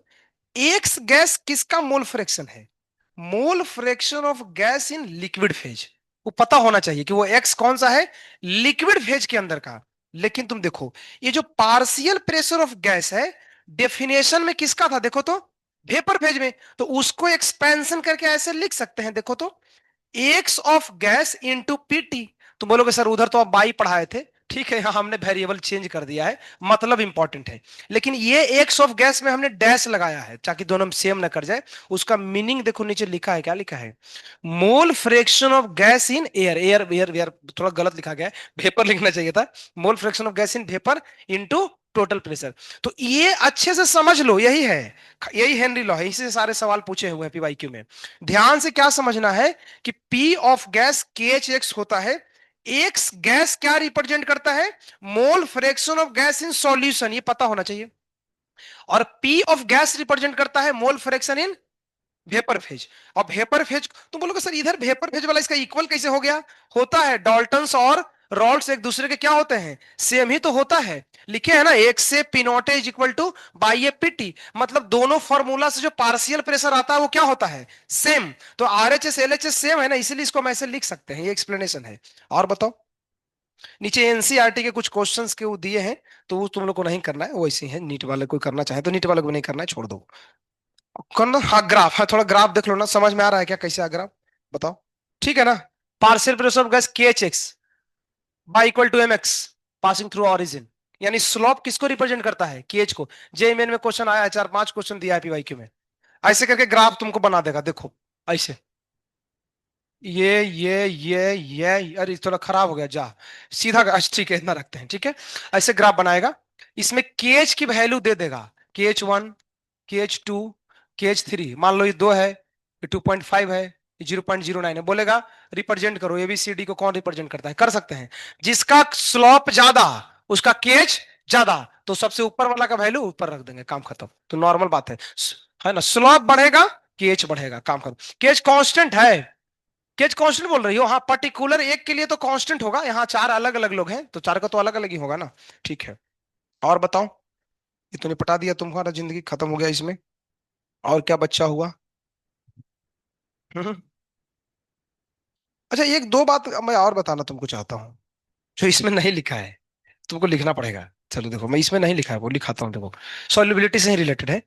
एक्स गैस किसका मोल फ्रैक्शन है, mole fraction of gas in liquid phase. वो पता होना चाहिए कि वो एक्स कौन सा है, लिक्विड फेज के अंदर का। लेकिन तुम देखो, ये जो पार्शियल प्रेशर ऑफ गैस है, डेफिनेशन में किसका था देखो तो, वेपर फेज में, तो उसको एक्सपेंशन करके ऐसे लिख सकते हैं, देखो तो, x of gas into PT. तुम बोलोगे सर उधर तो आप बाई पढ़ाए थे, ठीक है, यहां हमने वेरिएबल चेंज कर दिया है, मतलब इंपॉर्टेंट है। लेकिन ये एक्स ऑफ गैस में हमने डैश लगाया है ताकि दोनों सेम ना कर जाए। उसका मीनिंग देखो नीचे लिखा है, क्या लिखा है, mole fraction of gas in air, air air air थोड़ा गलत लिखा गया है, वेपर लिखना चाहिए था, mole fraction of gas in vapour into total pressure. तो ये अच्छे से समझ लो, यही है, यही हेनरी लॉ है, इसी से सारे सवाल पूछे हुए हैं पीवाईक्यू में। ध्यान से क्या समझना है कि P of gas K H x होता है, एक्स गैस क्या रिप्रेजेंट करता है, mole fraction of gas in solution, ये पता होना चाहिए। और P ऑफ गैस रिप्रेजेंट करता है mole fraction in vapour phase. अब वेपर फेज तुम बोलोगे सर इधर वेपर फेज वाला इसका इक्वल कैसे हो गया, होता है डाल्टन्स और रॉल्स एक दूसरे के क्या होते हैं, सेम ही तो होता है। लिखे है ना, एक से P not is equal two by A PT, मतलब दोनों फॉर्मूला से जो पार्शियल प्रेशर आता है वो क्या होता है, सेम। तो आरएचएस एलएचएस सेम है ना, इसीलिए इसको हम ऐसे लिख सकते हैं, ये एक्सप्लेनेशन है। और बताओ, नीचे एनसीईआरटी के कुछ क्वेश्चंस के वो दिए हैं, तो वो तुम लोग को नहीं करना है, वो ऐसे ही है, नीट वाले कोई करना चाहे तो, नीट वाले को नहीं करना है, छोड़ दो। करना, हाँ ग्राफ है, थोड़ा ग्राफ देख लो ना, समझ में आ रहा है क्या कैसे आ ग्राफ, बताओ। ठीक है ना, partial pressure of gas K H X by equal to M X passing through origin, यानी स्लोप किसको रिप्रेजेंट करता है, के एच को। जेईई में क्वेश्चन आया है, 4-5 क्वेश्चन दिया है पीवाईक्यू में, ऐसे करके ग्राफ तुमको बना देगा, देखो ऐसे, ये अरे थोड़ा खराब हो गया, जा सीधा अच्छा, ठीक है इतना रखते हैं, ठीक है। ऐसे ग्राफ बनाएगा, इसमें केएच की वैल्यू दे देगा, KH1, KH2, KH3, मान लो ये 2 है, ये 2.5 है, ये 0.09 है, बोलेगा रिप्रेजेंट करो ABCD को, कौन रिप्रेजेंट करता है, कर सकते हैं। जिसका स्लोप ज्यादा उसका केएच ज्यादा, तो सबसे ऊपर वाला का वैल्यू ऊपर रख देंगे, काम खत्म। तो नॉर्मल बात है ना, स्लोप बढ़ेगा केएच बढ़ेगा, काम खत्म। केएच कांस्टेंट है, केच कांस्टेंट बोल रही हो, हाँ पर्टिकुलर एक के लिए तो कांस्टेंट होगा, यहाँ चार अलग अलग लोग हैं तो चार का तो अलग अलग ही होगा ना। ठीक है, और बताओ, ये तो निपटा दिया, तुम्हारा जिंदगी खत्म हो गया इसमें, और क्या बच्चा हुआ। हम्म। अच्छा एक दो बात मैं और बताना तुमको चाहता हूँ, जो इसमें नहीं लिखा है, तुमको लिखना पड़ेगा। चलो देखो, मैं इसमें नहीं लिखा है वो लिखाता हूँ, देखो सॉल्युबिलिटी से ही रिलेटेड है।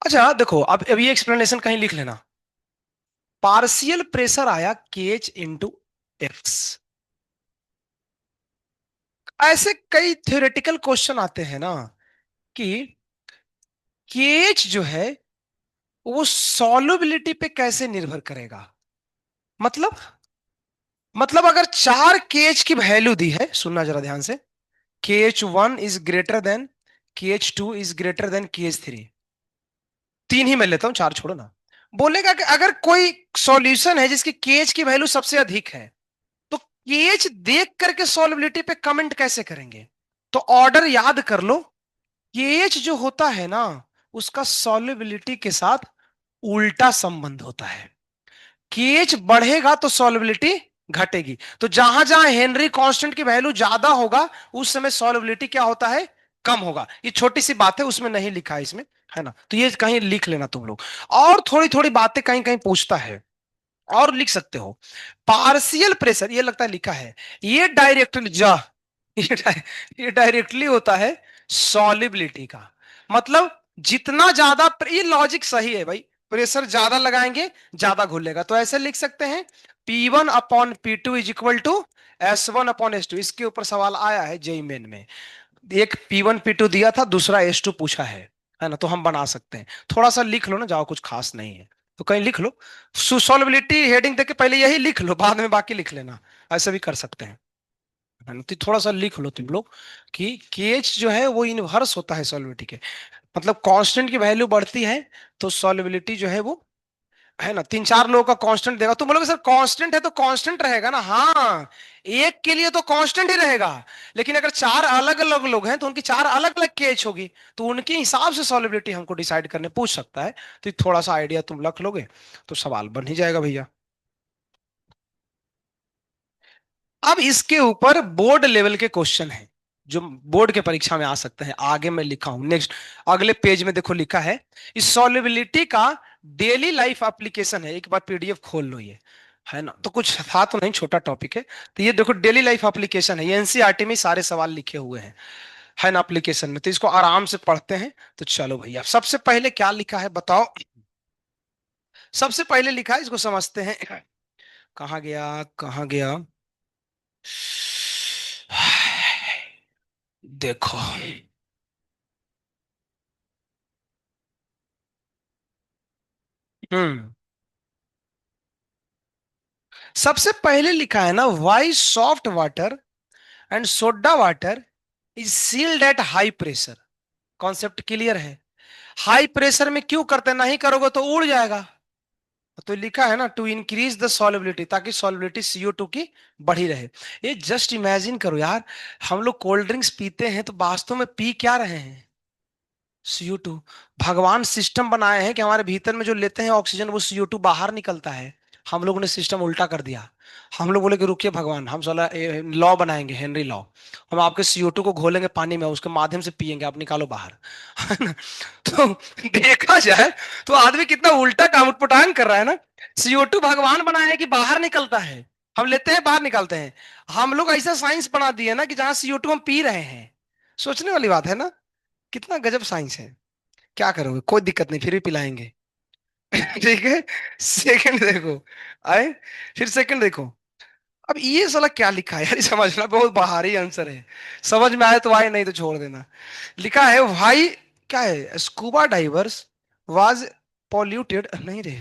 अच्छा देखो, अब ये एक्सप्लेनेशन कहीं लिख लेना, पार्शियल प्रेशर आया के एच इंटू एक्स, ऐसे कई थ्योरेटिकल क्वेश्चन आते हैं ना कि केएच जो है वो सॉल्युबिलिटी पे कैसे निर्भर करेगा, मतलब अगर 4 केएच की वैल्यू दी है, सुनना जरा ध्यान से, KH1 is greater than KH2 is greater than KH3, तीन ही मैं लेता हूं, चार छोड़ो ना। बोलेगा कि अगर कोई सॉल्यूशन है जिसकी केएच की वैल्यू सबसे अधिक है, तो केएच देख करके सॉल्युबिलिटी पे कमेंट कैसे करेंगे। तो ऑर्डर याद कर लो, केएच जो होता है ना, उसका सॉल्युबिलिटी के साथ उल्टा संबंध होता है। केएच बढ़ेगा तो सॉल्युबिलिटी घटेगी। तो जहां जहां हेनरी कांस्टेंट की वैल्यू ज्यादा होगा उस समय सॉल्युबिलिटी क्या होता है, कम होगा। ये छोटी सी बात है, उसमें नहीं लिखा है इसमें, है ना, तो ये कहीं लिख लेना तुम लोग। और थोड़ी थोड़ी बातें कहीं कहीं पूछता है, और लिख सकते हो। पार्शियल प्रेशर, ये लगता है लिखा है, ये डायरेक्टली ये डायरेक्टली होता है सॉलिबिलिटी का। मतलब जितना ज्यादा ये लॉजिक सही है भाई, प्रेशर ज्यादा लगाएंगे ज्यादा घुलेगा। तो ऐसे लिख सकते हैं, P1/P2 is equal to S1/S2। इसके ऊपर सवाल आया है जेई मेन में। एक P1 P2 दिया था, दूसरा S2 पूछा है ना, तो हम बना सकते हैं। थोड़ा सा लिख लो ना, जाओ कुछ खास नहीं है तो कहीं लिख लो। सॉल्युबिलिटी हेडिंग देके पहले यही लिख लो, बाद में बाकी लिख लेना, ऐसे भी कर सकते हैं, है ना। तो थोड़ा सा लिख लो तुम लोग कि केएच जो है वो इनवर्स होता है सॉल्युबिलिटी के। मतलब कांस्टेंट की वैल्यू बढ़ती है तो सॉल्युबिलिटी जो है वो, है ना, तीन चार लोगों का कांस्टेंट देगा, तुम बोलोगे सर कांस्टेंट है तो कांस्टेंट रहेगा ना। हाँ, एक के लिए तो कांस्टेंट ही रहेगा, लेकिन अगर चार अलग अलग लोग हैं तो उनकी चार अलग अलग केएच होगी, तो उनके हिसाब से सॉल्युबिलिटी हमको डिसाइड करने पूछ सकता है। तो ये थोड़ा सा आइडिया तुम रख लोगे तो सवाल बन ही जाएगा भैया। अब इसके ऊपर बोर्ड लेवल के क्वेश्चन हैं जो बोर्ड के परीक्षा में आ सकते हैं, आगे मैं लिखा हूं नेक्स्ट, अगले पेज में देखो लिखा है। इस सॉल्युबिलिटी का डेली लाइफ एप्लीकेशन है, एक बार पीडीएफ खोल लो ये, है ना, तो कुछ था तो नहीं, छोटा टॉपिक है। तो ये देखो डेली लाइफ एप्लीकेशन है, ये एनसीईआरटी में सारे सवाल लिखे हुए हैं, है ना, एप्लीकेशन में, तो इसको आराम से पढ़ते हैं। तो चलो भैया, सबसे पहले क्या लिखा है बताओ। सबसे पहले लिखा है, इसको समझते हैं। कहाँ गया, कहाँ गया, देखो। हम्म, सबसे पहले लिखा है ना, why soft water and soda water is sealed at high pressure. Concept clear है। हाई प्रेशर में क्यों करते, नहीं करोगे तो उड़ जाएगा। तो लिखा है ना, टू इंक्रीज द सॉलिबिलिटी, ताकि सॉलिबिलिटी CO2 की बढ़ी रहे। ये जस्ट इमेजिन करो यार, हम लोग कोल्ड ड्रिंक्स पीते हैं तो वास्तव में पी क्या रहे हैं, CO2। भगवान सिस्टम बनाए हैं कि हमारे भीतर में जो लेते हैं ऑक्सीजन वो CO2 बाहर निकलता है। हम लोगों ने सिस्टम उल्टा कर दिया। हम लोग बोले कि रुकिए भगवान, हम साला लॉ बनाएंगे, हेनरी लॉ, हम आपके CO2 को घोलेंगे पानी में, उसके माध्यम से पिएंगे, आप निकालो बाहर। है ना? तो देखा जाए तो आदमी कितना उल्टा काम उटपटांग कर रहा है ना। CO2 भगवान बनाया है कि बाहर निकलता है, हम लेते हैं बाहर निकालते हैं। हम लोग ऐसा साइंस बना दिए ना कि जहां CO2 हम पी रहे हैं। सोचने वाली बात है ना, कितना गजब साइंस है। क्या करोगे, कोई दिक्कत नहीं, फिर भी पिलाएंगे। ठीक है। सेकंड देखो, आए, फिर सेकंड देखो। अब ये साला क्या लिखा है यार, ये समझना बहुत बाहरी आंसर है। समझ में आए तो आए, नहीं तो छोड़ देना। लिखा है भाई, क्या है, स्कूबा डाइवर्स वाज पॉल्यूटेड, नहीं रे,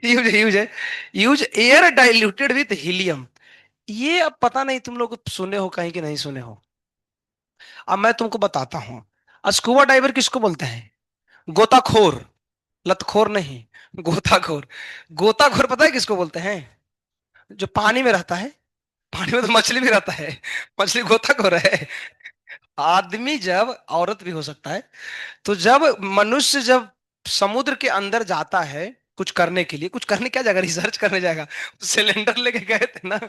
यूज यूज है, use air diluted with helium. ये अब पता नहीं तुम लोग सुने हो कहीं कि नहीं सुने हो। अब मैं तुमको बताता हूँ। स्कूबा डाइवर किसको बोलते हैं, गोताखोर, लतखोर नहीं, गोताखोर। गोताखोर पता है किसको बोलते हैं, जो पानी में रहता है। पानी में तो मछली भी रहता है, मछली गोताखोर है। आदमी जब, औरत भी हो सकता है, तो जब मनुष्य जब समुद्र के अंदर जाता है कुछ करने के लिए, कुछ करने क्या जाएगा, रिसर्च करने जाएगा, सिलेंडर लेके गए थे ना।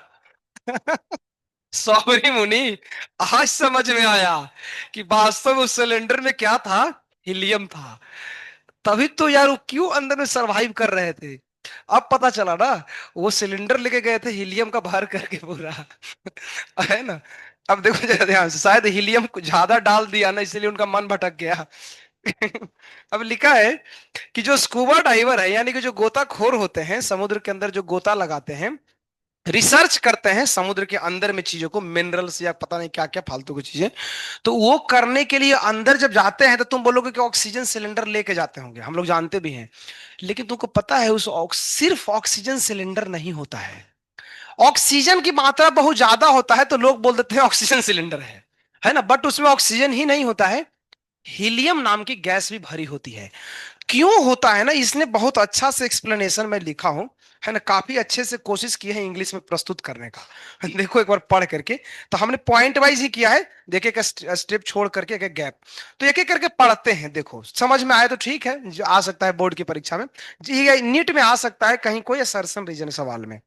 सॉरी मुनि, आज समझ में आया कि वास्तव में उस सिलेंडर में क्या था, हीलियम था। तभी तो यार वो क्यों अंदर में सरवाइव कर रहे थे। अब पता चला ना, वो सिलेंडर लेके गए थे हीलियम का भर करके पूरा। है ना। अब देखो जरा ध्यान से, शायद हीलियम को ज्यादा डाल दिया ना, इसलिए उनका मन भटक गया। अब लिखा है कि जो स्कूबा डाइवर है, यानी कि जो गोताखोर होते हैं, समुद्र के अंदर जो गोता लगाते हैं, रिसर्च करते हैं समुद्र के अंदर में चीजों को, मिनरल्स या पता नहीं क्या क्या फालतू की चीजें, तो वो करने के लिए अंदर जब जाते हैं तो तुम बोलोगे कि ऑक्सीजन सिलेंडर लेके जाते होंगे, हम लोग जानते भी हैं। लेकिन तुमको पता है उस सिर्फ ऑक्सीजन सिलेंडर नहीं होता है। ऑक्सीजन की मात्रा बहुत ज्यादा होता है तो लोग बोल देते हैं ऑक्सीजन सिलेंडर है ना, बट उसमें ऑक्सीजन ही नहीं होता है, हीलियम नाम की गैस भी भरी होती है। क्यों होता है ना, इसने बहुत अच्छा से एक्सप्लेनेशन में लिखा हूं, है ना, काफी अच्छे से कोशिश की है इंग्लिश में प्रस्तुत करने का। देखो एक बार पढ़ करके, तो हमने पॉइंट वाइज ही किया है, देख एक स्टेप छोड़ करके एक एक गैप, तो एक एक करके पढ़ते हैं, देखो समझ में आए तो ठीक है, जो आ सकता है बोर्ड की परीक्षा में, जी ये नीट में आ सकता है कहीं कोई असर्शन रीजन सवाल में।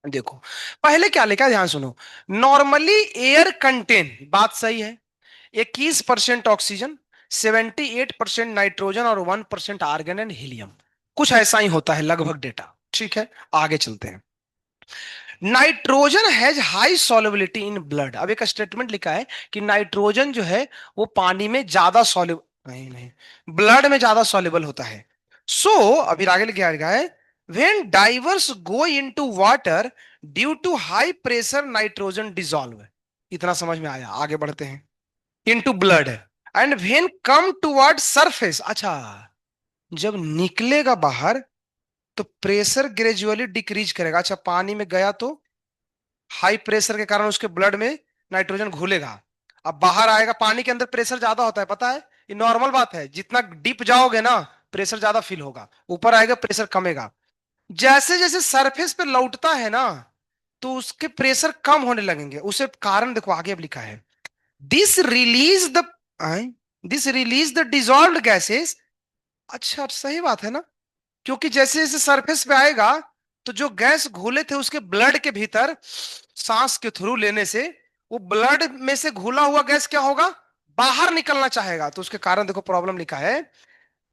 देखो पहले क्या लिखा है, ध्यान सुनो। नॉर्मली एयर कंटेन, बात सही है, 21% ऑक्सीजन, 78% नाइट्रोजन और 1% आर्गन एंड हीलियम, कुछ ऐसा ही होता है लगभग डेटा। ठीक है, आगे चलते हैं। Nitrogen has high solubility in blood, अब एक स्टेटमेंट लिखा है कि नाइट्रोजन जो है वो पानी में ज्यादा सॉल्युबल, नहीं नहीं, ब्लड में ज्यादा सॉल्युबल होता है। सो अभी आगे लिखा है, when divers go into water due to high pressure nitrogen dissolve, इतना समझ में आया, आगे बढ़ते हैं। Into blood and when come toward surface, अच्छा, जब निकलेगा बाहर तो प्रेशर ग्रेजुअली डिक्रीज करेगा, अच्छा पानी में गया तो हाई प्रेशर के कारण उसके ब्लड में नाइट्रोजन घुलेगा, अब बाहर आएगा, पानी के अंदर प्रेशर ज्यादा होता है, पता है, ये नॉर्मल बात है, जितना डीप जाओगे ना प्रेशर ज्यादा फील होगा, ऊपर आएगा प्रेशर कमेगा, जैसे जैसे सरफेस पे लौटता है ना तो उसके प्रेशर कम होने लगेंगे, उसे कारण देखो आगे अब लिखा है, this release the this release the dissolved gases, अच्छा सही बात है ना, क्योंकि जैसे जैसे सरफेस पे आएगा तो जो गैस घुले थे उसके ब्लड के भीतर सांस के थ्रू लेने से वो ब्लड में से घुला हुआ गैस क्या होगा, बाहर निकलना चाहेगा, तो उसके कारण देखो प्रॉब्लम लिखा है,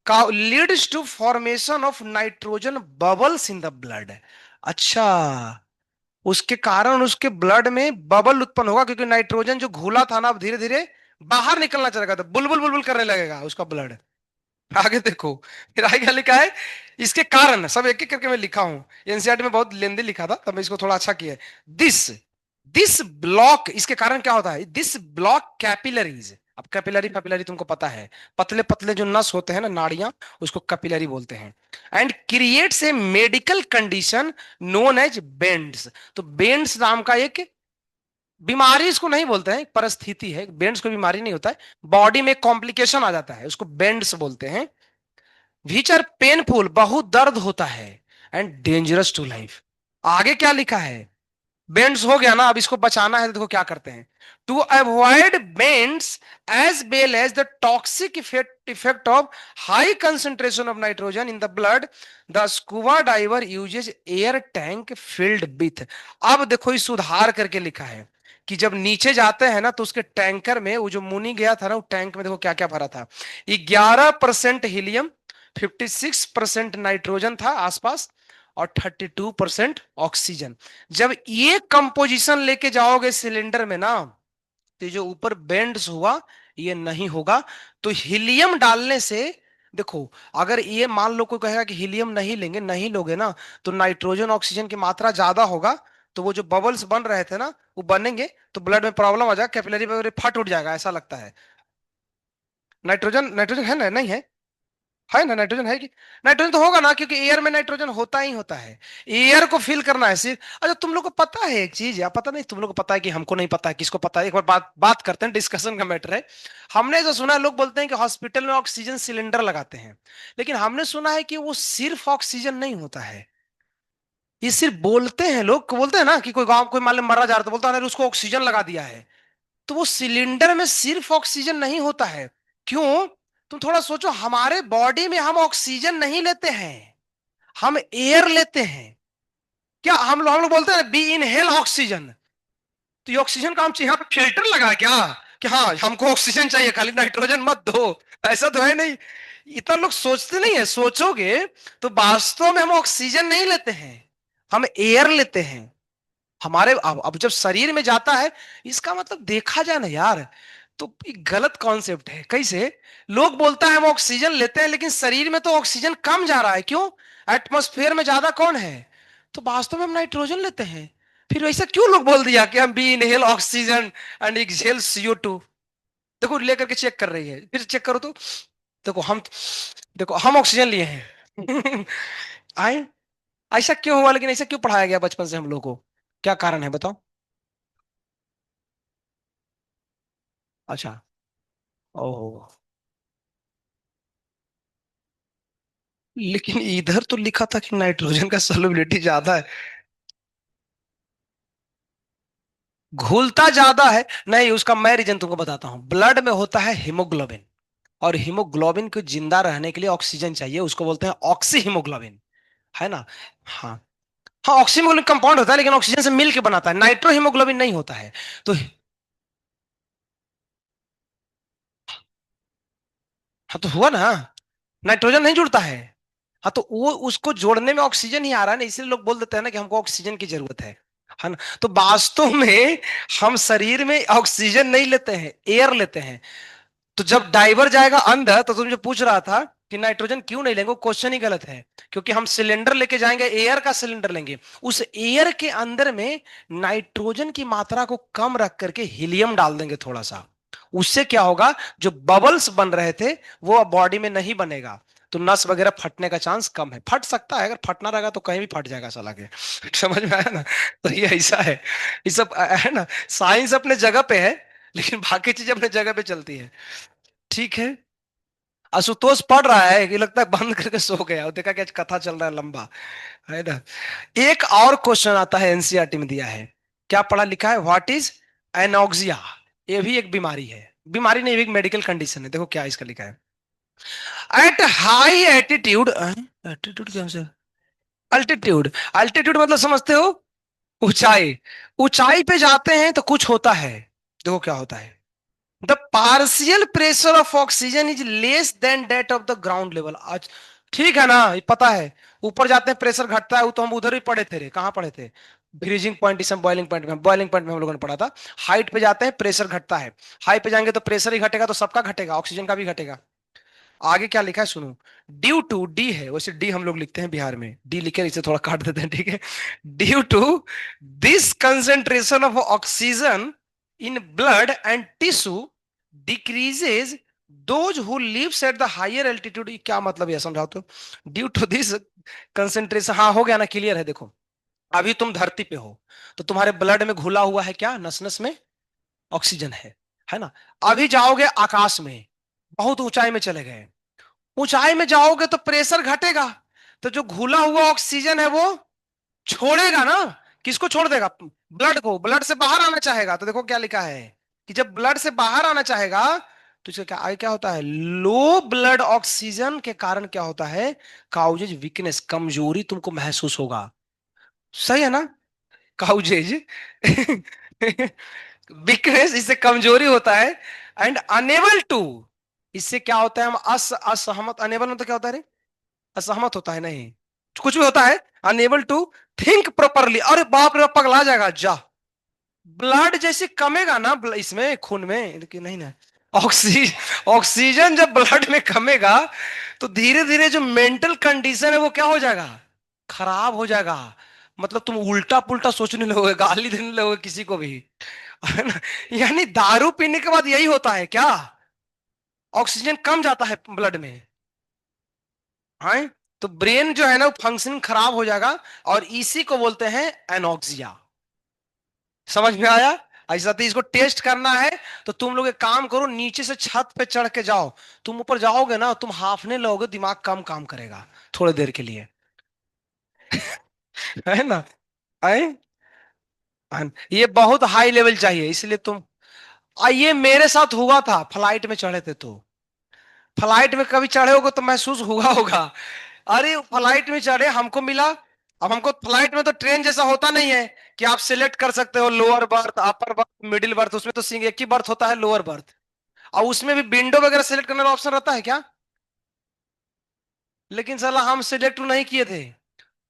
leads to formation of nitrogen bubbles in the blood, अच्छा, उसके कारण उसके ब्लड में बबल उत्पन्न होगा, क्योंकि नाइट्रोजन जो घुला था ना अब धीरे धीरे बाहर निकलना चाहेगा, तो बुलबुल बुलबुल करने लगेगा उसका ब्लड। आगे देखो, फिर आगे क्या लिखा है, इसके कारण सब एक एक करके मैं लिखा हूं, एनसीईआरटी में बहुत लेंदी लिखा था तब मैं इसको थोड़ा अच्छा किया है। दिस दिस ब्लॉक, इसके कारण क्या होता है, दिस ब्लॉक कैपिलरीज, अब कैपिलरी कैपिलरी तुमको पता है, पतले पतले जो नस होते हैं ना नाड़ियां, उसको कैपिलरी बोलते हैं, and creates a medical condition known as bends, तो बेंड्स नाम का एक बीमारी, इसको नहीं बोलते हैं, परिस्थिति है, बेंड्स कोई बीमारी नहीं होता है, बॉडी में कॉम्प्लिकेशन आ जाता है, उसको बेंड्स बोलते हैं, विच आर पेनफुल, बहुत दर्द होता है, एंड डेंजरस टू लाइफ। आगे क्या लिखा है, बेंड्स हो गया ना, अब इसको बचाना है तो देखो क्या करते हैं, to avoid bends as well as the toxic effect of high concentration of nitrogen in the blood, the scuba diver uses air tank filled with, अब देखो इस सुधार करके लिखा है कि जब नीचे जाते हैं ना तो उसके टैंकर में, वो जो मुनी गया था ना, वो टैंक में देखो क्या क्या भरा था, 11% हीलियम, 56% नाइट्रोजन था आसपास, और 32% ऑक्सीजन। जब ये कंपोजिशन लेके जाओगे सिलेंडर में ना, तो जो ऊपर बेंड्स हुआ ये नहीं होगा, तो हीलियम डालने से, देखो अगर ये मान लो कोई कहेगा कि हीलियम नहीं लेंगे, नहीं लोगे ना तो नाइट्रोजन ऑक्सीजन की मात्रा ज्यादा होगा, तो वो जो बबल्स बन रहे थे ना वो बनेंगे, तो ब्लड में प्रॉब्लम आ जाएगा, कैपिलरी वगैरह फट उठ जाएगा, ऐसा लगता है। नाइट्रोजन, नाइट्रोजन है ना, नहीं है ना, नाइट्रोजन है कि, नाइट्रोजन तो होगा ना, क्योंकि एयर में नाइट्रोजन होता ही होता है, एयर को फिल करना है सिर्फ। अच्छा तुम लोग को पता है एक चीज, या पता नहीं, तुम लोग को पता है कि हमको नहीं पता है, किसको पता है, एक बार बात बात करते हैं, डिस्कशन का मैटर है। हमने जो सुना है, लोग बोलते हैं कि हॉस्पिटल में ऑक्सीजन सिलेंडर लगाते हैं, लेकिन हमने सुना है कि वो सिर्फ ऑक्सीजन नहीं होता है, ये सिर्फ बोलते हैं, लोग बोलते हैं ना कि कोई गांव कोई मान लो मरा जा रहा, तो बोलता है उसको ऑक्सीजन लगा दिया है, तो वो सिलेंडर में सिर्फ ऑक्सीजन नहीं होता है। क्यों, तुम थोड़ा सोचो, हमारे बॉडी में हम ऑक्सीजन नहीं लेते हैं, हम एयर लेते हैं, क्या हम लोग बोलते हैं बी इनहेल ऑक्सीजन, तो ये ऑक्सीजन का हम यहाँ पे फिल्टर लगा है क्या, कि हाँ हमको ऑक्सीजन चाहिए खाली नाइट्रोजन मत दो, ऐसा तो है नहीं, इतना लोग सोचते नहीं है, सोचोगे तो वास्तव में हम ऑक्सीजन नहीं लेते हैं, हम एयर लेते हैं, हमारे अब जब शरीर में जाता है, इसका मतलब देखा जाए ना यार, तो ये गलत कॉन्सेप्ट है, कैसे, लोग बोलता है हम ऑक्सीजन लेते हैं, लेकिन शरीर में तो ऑक्सीजन कम जा रहा है, क्यों, एटमॉस्फेयर में ज्यादा कौन है, तो वास्तव में हम नाइट्रोजन लेते हैं, फिर ऐसा क्यों लोग बोल दिया कि हम we inhale oxygen and exhale CO2, देखो लेकर के चेक कर रही है, फिर चेक करो तो, देखो हम, देखो हम ऑक्सीजन लिए हैं। आए, ऐसा क्यों हुआ, लेकिन ऐसा क्यों पढ़ाया गया बचपन से हम लोग को, क्या कारण है बताओ। अच्छा, ओह, लेकिन इधर तो लिखा था कि नाइट्रोजन का सॉल्युबिलिटी ज्यादा है। घुलता ज्यादा है नहीं, उसका मैं रीजन तुमको बताता हूँ। ब्लड में होता है हीमोग्लोबिन, और हीमोग्लोबिन को जिंदा रहने के लिए ऑक्सीजन चाहिए, उसको बोलते हैं ऑक्सी हीमोग्लोबिन, है ना। हाँ। हाँ, ऑक्सीमोग्लोबिन कंपाउंड होता है लेकिन ऑक्सीजन से मिलकर बनाता है, नाइट्रो हीमोग्लोबिन नहीं होता है। तो हाँ, तो हुआ ना, नाइट्रोजन नहीं जुड़ता है। हाँ, तो वो उसको जोड़ने में ऑक्सीजन ही आ रहा है ना, इसलिए लोग बोल देते हैं ना कि हमको ऑक्सीजन की जरूरत है ना। तो वास्तव में हम शरीर में ऑक्सीजन नहीं लेते हैं, एयर लेते हैं। तो जब डाइवर जाएगा अंदर, तो तुम जो पूछ रहा था कि नाइट्रोजन क्यों नहीं लेंगे, वो क्वेश्चन ही गलत है। क्योंकि हम सिलेंडर लेके जाएंगे, एयर का सिलेंडर लेंगे, उस एयर के अंदर में नाइट्रोजन की मात्रा को कम रख करके हीलियम डाल देंगे थोड़ा सा। उससे क्या होगा, जो बबल्स बन रहे थे वो अब बॉडी में नहीं बनेगा। तो नस वगैरह फटने का चांस कम है। फट सकता है, अगर फटना रहेगा तो कहीं भी फट जाएगा साला के। समझ में आया ना। तो ये ऐसा है, ये सब है ना। साइंस अपने जगह पे है, लेकिन बाकी चीज अपने जगह पे चलती है। ठीक है। आशुतोष पढ़ रहा है कि लगता है बंद करके सो गया, और देखा कि आज कथा चल रहा है लंबा, है ना। एक और क्वेश्चन आता है, एनसीईआरटी में दिया है। क्या पढ़ा लिखा है, व्हाट इज एनोक्सिया। ये भी एक बीमारी है, बीमारी नहीं, एक मेडिकल कंडीशन है। देखो क्या इसका लिखा है। एट हाई एटीट्यूड, एटीट्यूड क्या से, अल्टीट्यूड, अल्टीट्यूड मतलब समझते हो, ऊंचाई। ऊंचाई पे जाते हैं तो कुछ होता है। देखो क्या होता है, the partial pressure of oxygen is less than that of the ground level. आज ठीक है ना, ये पता है। ऊपर जाते हैं प्रेशर घटता है, वो तो हम उधर ही पढ़े थे रे, कहाँ पढ़े थे, फ्रीजिंग पॉइंट, इस बॉइलिंग पॉइंट में, बॉइलिंग पॉइंट में हम लोगों ने पढ़ा था। हाइट पे जाते हैं प्रेशर घटता है, हाई पे जाएंगे तो प्रेशर ही घटेगा, तो सबका घटेगा, ऑक्सीजन का भी घटेगा। आगे क्या लिखा है सुनो, ड्यू टू, डी है वैसे, डी हम लोग लिखते हैं बिहार में, डी लिखे इसे थोड़ा काट देते हैं, ठीक है। Due to this concentration of oxygen in blood and tissue decreases those who lives at the higher altitude. क्या मतलब है समझाओ तो। ड्यू टू दिस कंसेंट्रेशन, हाँ हो गया ना, क्लियर है। देखो, अभी तुम धरती पे हो, तो तुम्हारे ब्लड में घुला हुआ है क्या, नस नस में ऑक्सीजन है ना। अभी जाओगे आकाश में, बहुत ऊंचाई में चले गए, ऊंचाई में जाओगे तो प्रेशर घटेगा, तो जो घुला हुआ ऑक्सीजन है वो छोड़ेगा ना। किसको छोड़ देगा, ब्लड को, ब्लड से बाहर आना चाहेगा। तो देखो क्या लिखा है कि जब ब्लड से बाहर आना चाहेगा, तो इसका क्या आगे क्या होता है, लो ब्लड ऑक्सीजन के कारण क्या होता है, काउजेज वीकनेस, कमजोरी तुमको महसूस होगा। सही है ना, काउजेज वीकनेस, इससे कमजोरी होता है। एंड अनेबल टू, इससे क्या होता है, हम असहमत, अनेबल मतलब क्या होता है रे, असहमत होता है नहीं, कुछ भी होता है, अनेबल टू थिंक प्रॉपरली। अरे बाप रे, पगला जाएगा जा। ब्लड जैसे कमेगा ना, इसमें खून में, लेकिन नहीं ना, ऑक्सीजन जब ब्लड में कमेगा, तो धीरे धीरे जो मेंटल कंडीशन है वो क्या हो जाएगा, खराब हो जाएगा। मतलब तुम उल्टा पुल्टा सोचने लगोगे, गाली देने लगोगे किसी को भी, है ना। यानी दारू पीने के बाद यही होता है क्या, ऑक्सीजन कम जाता है ब्लड में, है। तो ब्रेन जो है ना, वो फंक्शनिंग खराब हो जाएगा, और इसी को बोलते हैं एनोक्सिया। समझ में आया। ऐसा तो इसको टेस्ट करना है, तो तुम लोग एक काम करो, नीचे से छत पे चढ़ के जाओ। तुम ऊपर जाओगे ना, तुम हाफने लगोगे, दिमाग कम काम करेगा थोड़ी देर के लिए, है ना। है। ये बहुत हाई लेवल चाहिए, इसलिए तुम, ये मेरे साथ हुआ था, फ्लाइट में चढ़े थे तो, फ्लाइट में कभी चढ़े होगे तो महसूस हुआ होगा। अरे फ्लाइट में चढ़े, हमको मिला, अब हमको फ्लाइट में तो ट्रेन जैसा होता नहीं है कि आप सिलेक्ट कर सकते हो lower berth, upper berth, middle birth. उसमें तो सिंग एक ही बर्थ होता है, लोअर बर्थ। और उसमें भी विंडो वगैरह सिलेक्ट करने का ऑप्शन रहता है क्या, लेकिन साला हम सिलेक्ट नहीं किए थे।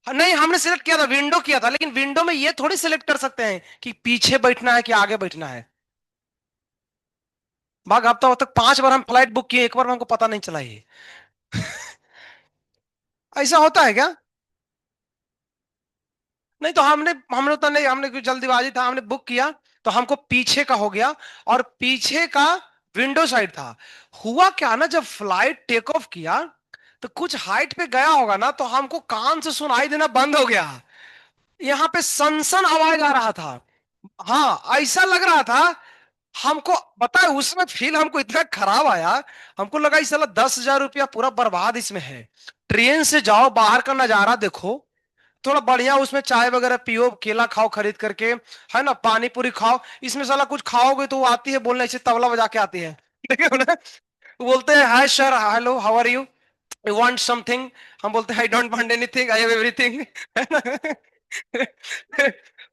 नहीं, हमने सिलेक्ट किया था, विंडो किया था, लेकिन विंडो में ये थोड़ी सिलेक्ट कर सकते हैं कि पीछे बैठना है कि आगे बैठना है। भाग हफ्ता तक 5 बार हम फ्लाइट बुक किए, एक बार में हमको पता नहीं चला ये। ऐसा होता है क्या। नहीं तो हमने हमने तो नहीं, हमने कुछ जल्दीबाजी था, हमने बुक किया, तो हमको पीछे का हो गया, और पीछे का विंडो साइड था। हुआ क्या ना, जब फ्लाइट टेक ऑफ किया, तो कुछ हाइट पे गया होगा ना, तो हमको कान से सुनाई देना बंद हो गया, यहाँ पे सनसन आवाज आ रहा था। हाँ, ऐसा लग रहा था हमको। बताए उसमें फील हमको इतना खराब आया, हमको लगा इस साला 10,000 रुपया पूरा बर्बाद इसमें है। ट्रेन से जाओ, बाहर का नजारा देखो, थोड़ा बढ़िया, उसमें चाय वगैरह पियो, केला खाओ खरीद करके, है ना, पानी पूरी खाओ। इसमें साला कुछ खाओगे तो वो आती है बोलने, ऐसे तबला बजा के आती है। देखो ना, बोलते हैं hi sir, hello, how are you, you want something. हम बोलते हैं I don't want anything, I have everything. है ना।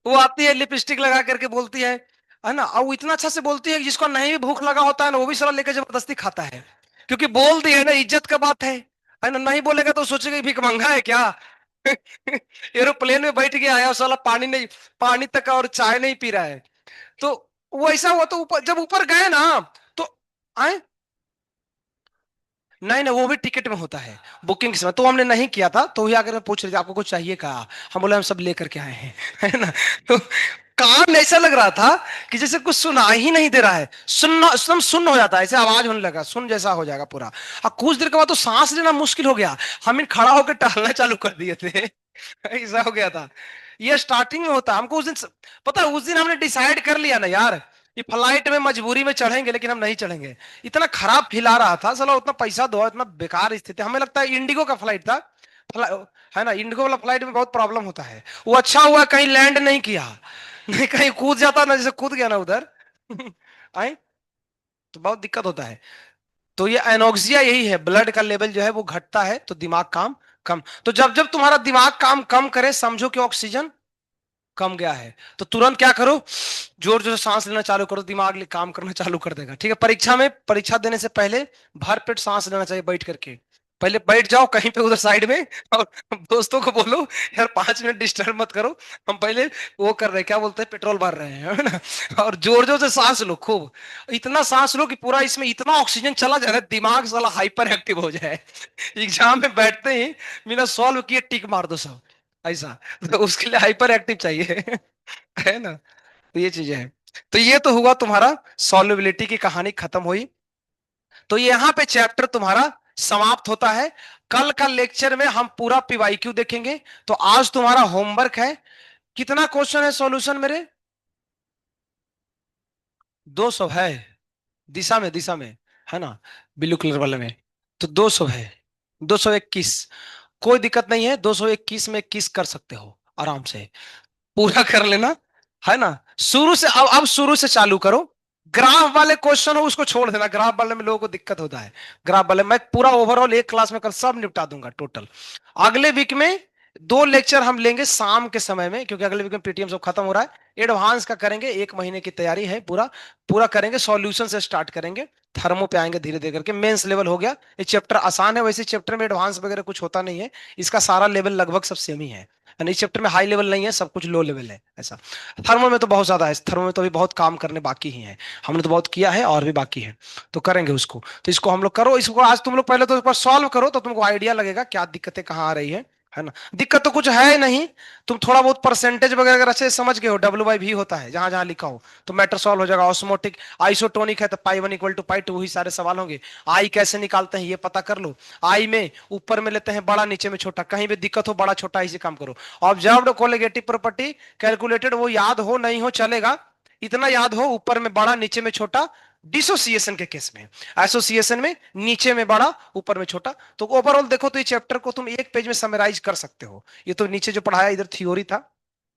वो आती है लिपस्टिक लगा करके बोलती है ना, और वो इतना अच्छा से बोलती है कि जिसको नहीं भी भूख लगा होता है ना, वो भी साला लेकर जबरदस्ती खाता है, क्योंकि बोल दी है ना, इज्जत का बात है ना, नहीं बोलेगा तो सोचेगा कि भिखमंगा है क्या। एरोप्लेन में बैठ के आया और साला पानी नहीं, पानी तक और चाय नहीं पी रहा है। तो वो ऐसा हुआ, तो ऊपर जब ऊपर गए ना, तो आए, नहीं नहीं, वो भी टिकट में होता है, बुकिंग के समय। तो हमने नहीं किया था, तो ये आकर पूछ रहे थे आपको कुछ चाहिए, कहा हम बोले हम सब लेकर के आए हैं। है ना। तो कान ऐसा लग रहा था कि जैसे कुछ सुना ही नहीं दे रहा है, सुनना एकदम सुन्न हो जाता है, ऐसे आवाज होने लगा, सुन जैसा हो जाएगा पूरा। और कुछ देर के बाद तो सांस लेना मुश्किल हो गया, हम इन खड़ा होकर टहलना चालू कर दिए थे। ऐसा हो गया था। ये स्टार्टिंग में होता, हमको उस दिन पता है, उस दिन हमने डिसाइड कर लिया ना यार, ये फ्लाइट में मजबूरी में चढ़ेंगे, लेकिन हम नहीं चढ़ेंगे। इतना खराब फील आ रहा था, साला उतना पैसा दो, इतना बेकार स्थिति, हमें लगता है इंडिगो का फ्लाइट था। है ना, इंडिगो वाला फ्लाइट में बहुत प्रॉब्लम होता है। वो अच्छा हुआ कहीं लैंड नहीं किया, नहीं कहीं कूद जाता ना, जैसे कूद गया ना उधर। आए, तो बहुत दिक्कत होता है। तो ये एनोक्सिया यही है, ब्लड का लेवल जो है वो घटता है, तो दिमाग काम कम। तो जब जब तुम्हारा दिमाग काम कम करे, समझो कि ऑक्सीजन कम गया है, तो तुरंत क्या करो, जोर जोर से सांस लेना चालू करो, दिमाग काम करना चालू कर देगा। ठीक है, परीक्षा में, परीक्षा देने से पहले भर पेट सांस लेना चाहिए बैठ करके। पहले बैठ जाओ कहीं पे उधर साइड में, और दोस्तों को बोलो यार 5 मिनट डिस्टर्ब मत करो, हम पहले वो कर रहे हैं, क्या बोलते हैं, पेट्रोल भर रहे हैं, है ना। और जोर जोर से सांस लो खूब, इतना सांस लो कि पूरा इसमें इतना ऑक्सीजन चला जाए, दिमाग साला हाइपर एक्टिव हो जाए। एग्जाम में बैठते ही बिना सॉल्व किए टिक मार दो सब, ऐसा। तो उसके लिए हाइपर एक्टिव चाहिए। है ना। तो ये चीजें हैं। तो ये तो हुआ तुम्हारा, सॉल्युबिलिटी की कहानी खत्म हुई। तो यहाँ पे चैप्टर तुम्हारा समाप्त होता है। कल का लेक्चर में हम पूरा पीवाईक्यू देखेंगे। तो आज तुम्हारा होमवर्क है, कितना क्वेश्चन है सॉल्यूशन मेरे, 200 है, दिशा में, दिशा में, है ना, ब्लू कलर वाले में। तो 200 है, 221। कोई दिक्कत नहीं है, 221 में 21 कर सकते हो आराम से, पूरा कर लेना। है ना, शुरू से, अब शुरू से चालू करो। ग्राफ वाले क्वेश्चन हो उसको छोड़ देना, ग्राफ वाले में लोगों को दिक्कत होता है। ग्राफ वाले मैं पूरा ओवरऑल एक क्लास में कल सब निपटा दूंगा टोटल। अगले वीक में 2 लेक्चर हम लेंगे शाम के समय में, क्योंकि अगले वीक में पीटीएम सब खत्म हो रहा है। एडवांस का करेंगे, 1 महीने की तैयारी है, पूरा पूरा करेंगे, सॉल्यूशन से स्टार्ट करेंगे, थर्मो पे आएंगे धीरे धीरे करके, मेंस लेवल हो गया। ये चैप्टर आसान है, वैसे चैप्टर में एडवांस वगैरह कुछ होता नहीं है, इसका सारा लेवल लगभग सब सेम ही है। यानी इस चैप्टर में हाई लेवल नहीं है, सब कुछ लो लेवल है ऐसा। थर्मो में तो बहुत ज्यादा है, थर्मो में तो अभी बहुत काम करने बाकी ही है, हमने तो बहुत किया है और भी बाकी है, तो करेंगे उसको। तो इसको हम लोग करो, इसको आज तुम लोग पहले तो एक बार सॉल्व करो, तो तुमको आइडिया लगेगा क्या दिक्कतें कहाँ आ रही है ना। दिक्कत तो कुछ है नहीं, तुम थोड़ा बहुत परसेंटेज वगैरह अगर अच्छे से समझ गए हो, W/V होता है जहां जहां लिखा हो, तो मैटर सॉल्व हो जाएगा। ऑस्मोटिक आइसोटोनिक है तो पाई 1 = पाई 2, वही सारे सवाल होंगे। आई कैसे निकालते हैं ये पता कर लो। आई में ऊपर में लेते हैं बड़ा, नीचे में छोटा, कहीं भी दिक्कत हो बड़ा छोटा इसी काम करो। ऑब्जर्व्ड कोलिगेटिव प्रॉपर्टी कैलकुलेटेड, वो याद हो नहीं हो चलेगा, इतना याद हो, ऊपर में बड़ा नीचे में छोटा। डिसोसिएशन के केस में, एसोसिएशन में नीचे में बड़ा ऊपर में छोटा। तो ओवरऑल देखो तो ये चैप्टर को तुम एक पेज में समराइज कर सकते हो। ये तो नीचे जो पढ़ाया इधर थ्योरी था,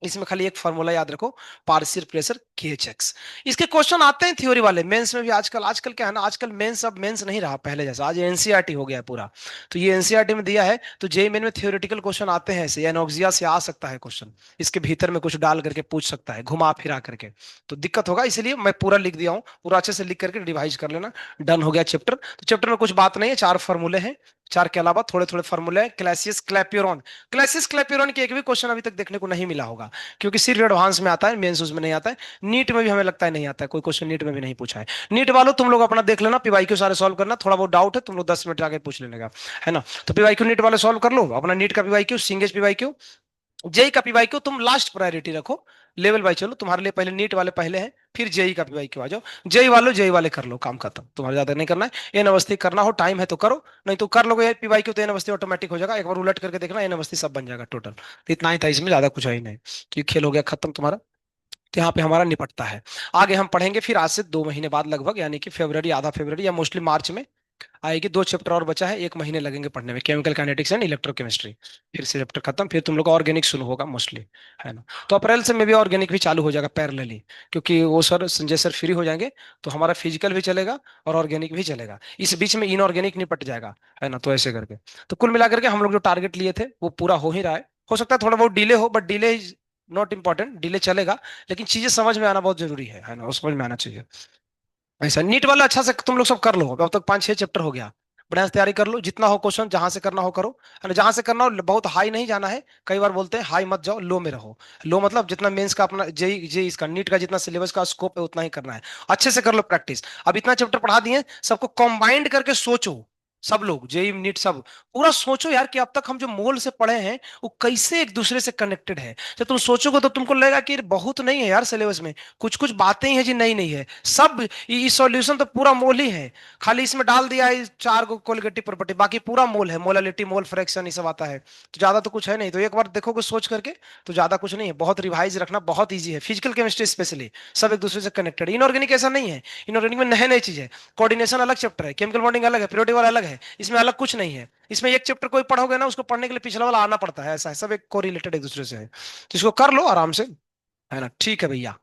इसमें खाली एक फॉर्मूला याद रखो, पार्शियल प्रेशर KHX। इसके क्वेश्चन आते हैं थ्योरी वाले मेंस में भी आजकल। आजकल क्या है ना, आजकल मेंस अब मेंस नहीं रहा पहले जैसा, आज एनसीईआरटी हो गया है पूरा। तो ये एनसीईआरटी में दिया है, तो जेईई मेन में थ्योरेटिकल क्वेश्चन आते हैं ऐसे, एनोक्सिया से आ सकता है क्वेश्चन, इसके भीतर में कुछ डाल करके पूछ सकता है, घुमा फिरा करके, तो दिक्कत होगा। इसलिए मैं पूरा लिख दिया हूँ, पूरा अच्छे से लिख करके रिवाइज कर लेना। डन हो गया चैप्टर। तो चैप्टर में कुछ बात नहीं है, 4 फॉर्मूले हैं, 4 के अलावा थोड़े थोड़े फॉर्मूले हैं। क्लैसियस क्लैप्यूरॉन, क्लैसियस क्लैप्यूरॉन की एक भी क्वेश्चन अभी तक देखने को नहीं मिला होगा, क्योंकि सिर्फ एडवांस में आता है, मेंस उसमें नहीं आता है। नीट में भी हमें लगता है नहीं आता है, कोई क्वेश्चन नीट में भी नहीं पूछा है। नीट वालों तुम लोग अपना देख लेना, पीवाईक्यू सारे सॉल्व करना, थोड़ा बहुत डाउट है तुम लोग 10 मिनट जाके पूछ लेने का, है ना। तो पीवाईक्यू नीट वाले सॉल्व कर लो अपना, नीट का पीवाईक्यू, सिंगेज पीवाईक्यू, जेई का पीवाईक्यू तुम लास्ट प्रायोरिटी रखो, लेवल वाइज चलो, तुम्हारे लिए पहले नीट वाले पहले हैं, फिर जेई का पीवाईक्यू आ जाओ। जेई वाले कर लो, काम खत्म, तुम्हारे ज्यादा नहीं करना है। एन अवस्थी करना हो टाइम है तो करो, नहीं तो कर लोगे पीवाईक्यू तो एन अवस्थी ऑटोमेटिक हो जाएगा, एक बार उलट करके देखना, एन अवस्थी सब बन जाएगा टोटल। तो इतना ही था, इसमें ज्यादा कुछ है ही नहीं। तो ये खेल हो गया खत्म तुम्हारा। तो यहाँ पे हमारा निपटता है। आगे हम पढ़ेंगे फिर आज से 2 महीने बाद लगभग, यानी कि फरवरी, आधा फरवरी या मोस्टली मार्च में, आएगी। 2 चैप्टर और बचा है, 1 महीने लगेंगे पढ़ने में, केमिकल काइनेटिक्स एंड इलेक्ट्रोकेमिस्ट्री। फिर से चैप्टर खत्म, फिर तुम लोग का ऑर्गेनिक शुरू होगा मोस्टली, है ना। तो अप्रैल से में भी ऑर्गेनिक भी चालू हो जाएगा पैरेलली, क्योंकि वो सर संजय सर फ्री हो जाएंगे, तो हमारा फिजिकल भी चलेगा और ऑर्गेनिक भी चलेगा, इस बीच में इनऑर्गेनिक निपट जाएगा, है ना। तो ऐसे करके, तो कुल मिलाकर के हम लोग जो टारगेट लिए थे वो पूरा हो ही रहा है। हो सकता है थोड़ा बहुत डिले हो, but delay is not important, delay चलेगा, लेकिन चीजें समझ में आना बहुत जरूरी है ना, वो समझ में आना चाहिए। ऐसा नीट वाला अच्छा से तुम लोग सब कर लो, अब तक 5-6 चैप्टर हो गया, बढ़िया से तैयारी कर लो, जितना हो क्वेश्चन जहां से करना हो करो, है ना। जहां से करना हो, बहुत हाई नहीं जाना है, कई बार बोलते हैं हाई मत जाओ, लो में रहो। लो मतलब जितना मेंस का अपना जेई जेई इसका नीट का जितना सिलेबस का स्कोप है उतना ही करना है, अच्छे से कर लो प्रैक्टिस। अब इतना चैप्टर पढ़ा दिए, सबको कंबाइंड करके सोचो, सब लोग जेई नीट सब पूरा सोचो यार, कि अब तक हम जो मोल से पढ़े हैं वो कैसे एक दूसरे से कनेक्टेड है। जब तुम सोचोगे तो तुमको लगेगा कि बहुत नहीं है यार सिलेबस में, कुछ कुछ बातें ही है जी नई नहीं है सब। ये सॉल्यूशन तो पूरा मोल ही है, खाली इसमें डाल दिया है 4 को कोलिगेटिव प्रॉपर्टी, बाकी पूरा मोल है, मोलालिटी मोल फ्रैक्शन ये सब आता है, तो ज्यादा तो कुछ है नहीं। तो एक बार देखोगे सोच करके, तो ज्यादा कुछ नहीं है, बहुत रिवाइज रखना बहुत ईजी है, फिजिकल केमिस्ट्री स्पेशली सब एक दूसरे से कनेक्टेड। इनऑर्गेनिक ऐसा नहीं है, इनऑर्गेनिक में नए नई चीज है, कोऑर्डिनेशन अलग चैप्टर है, केमिकल बॉन्डिंग अलग है, पीरियोडिक वाला अलग है, इसमें अलग कुछ नहीं है। इसमें एक चैप्टर कोई पढ़ोगे ना, उसको पढ़ने के लिए पिछला वाला आना पड़ता है, ऐसा है, सब एक कोरिलेटेड एक दूसरे से है, तो इसको कर लो आराम से, है ना। ठीक है भैया,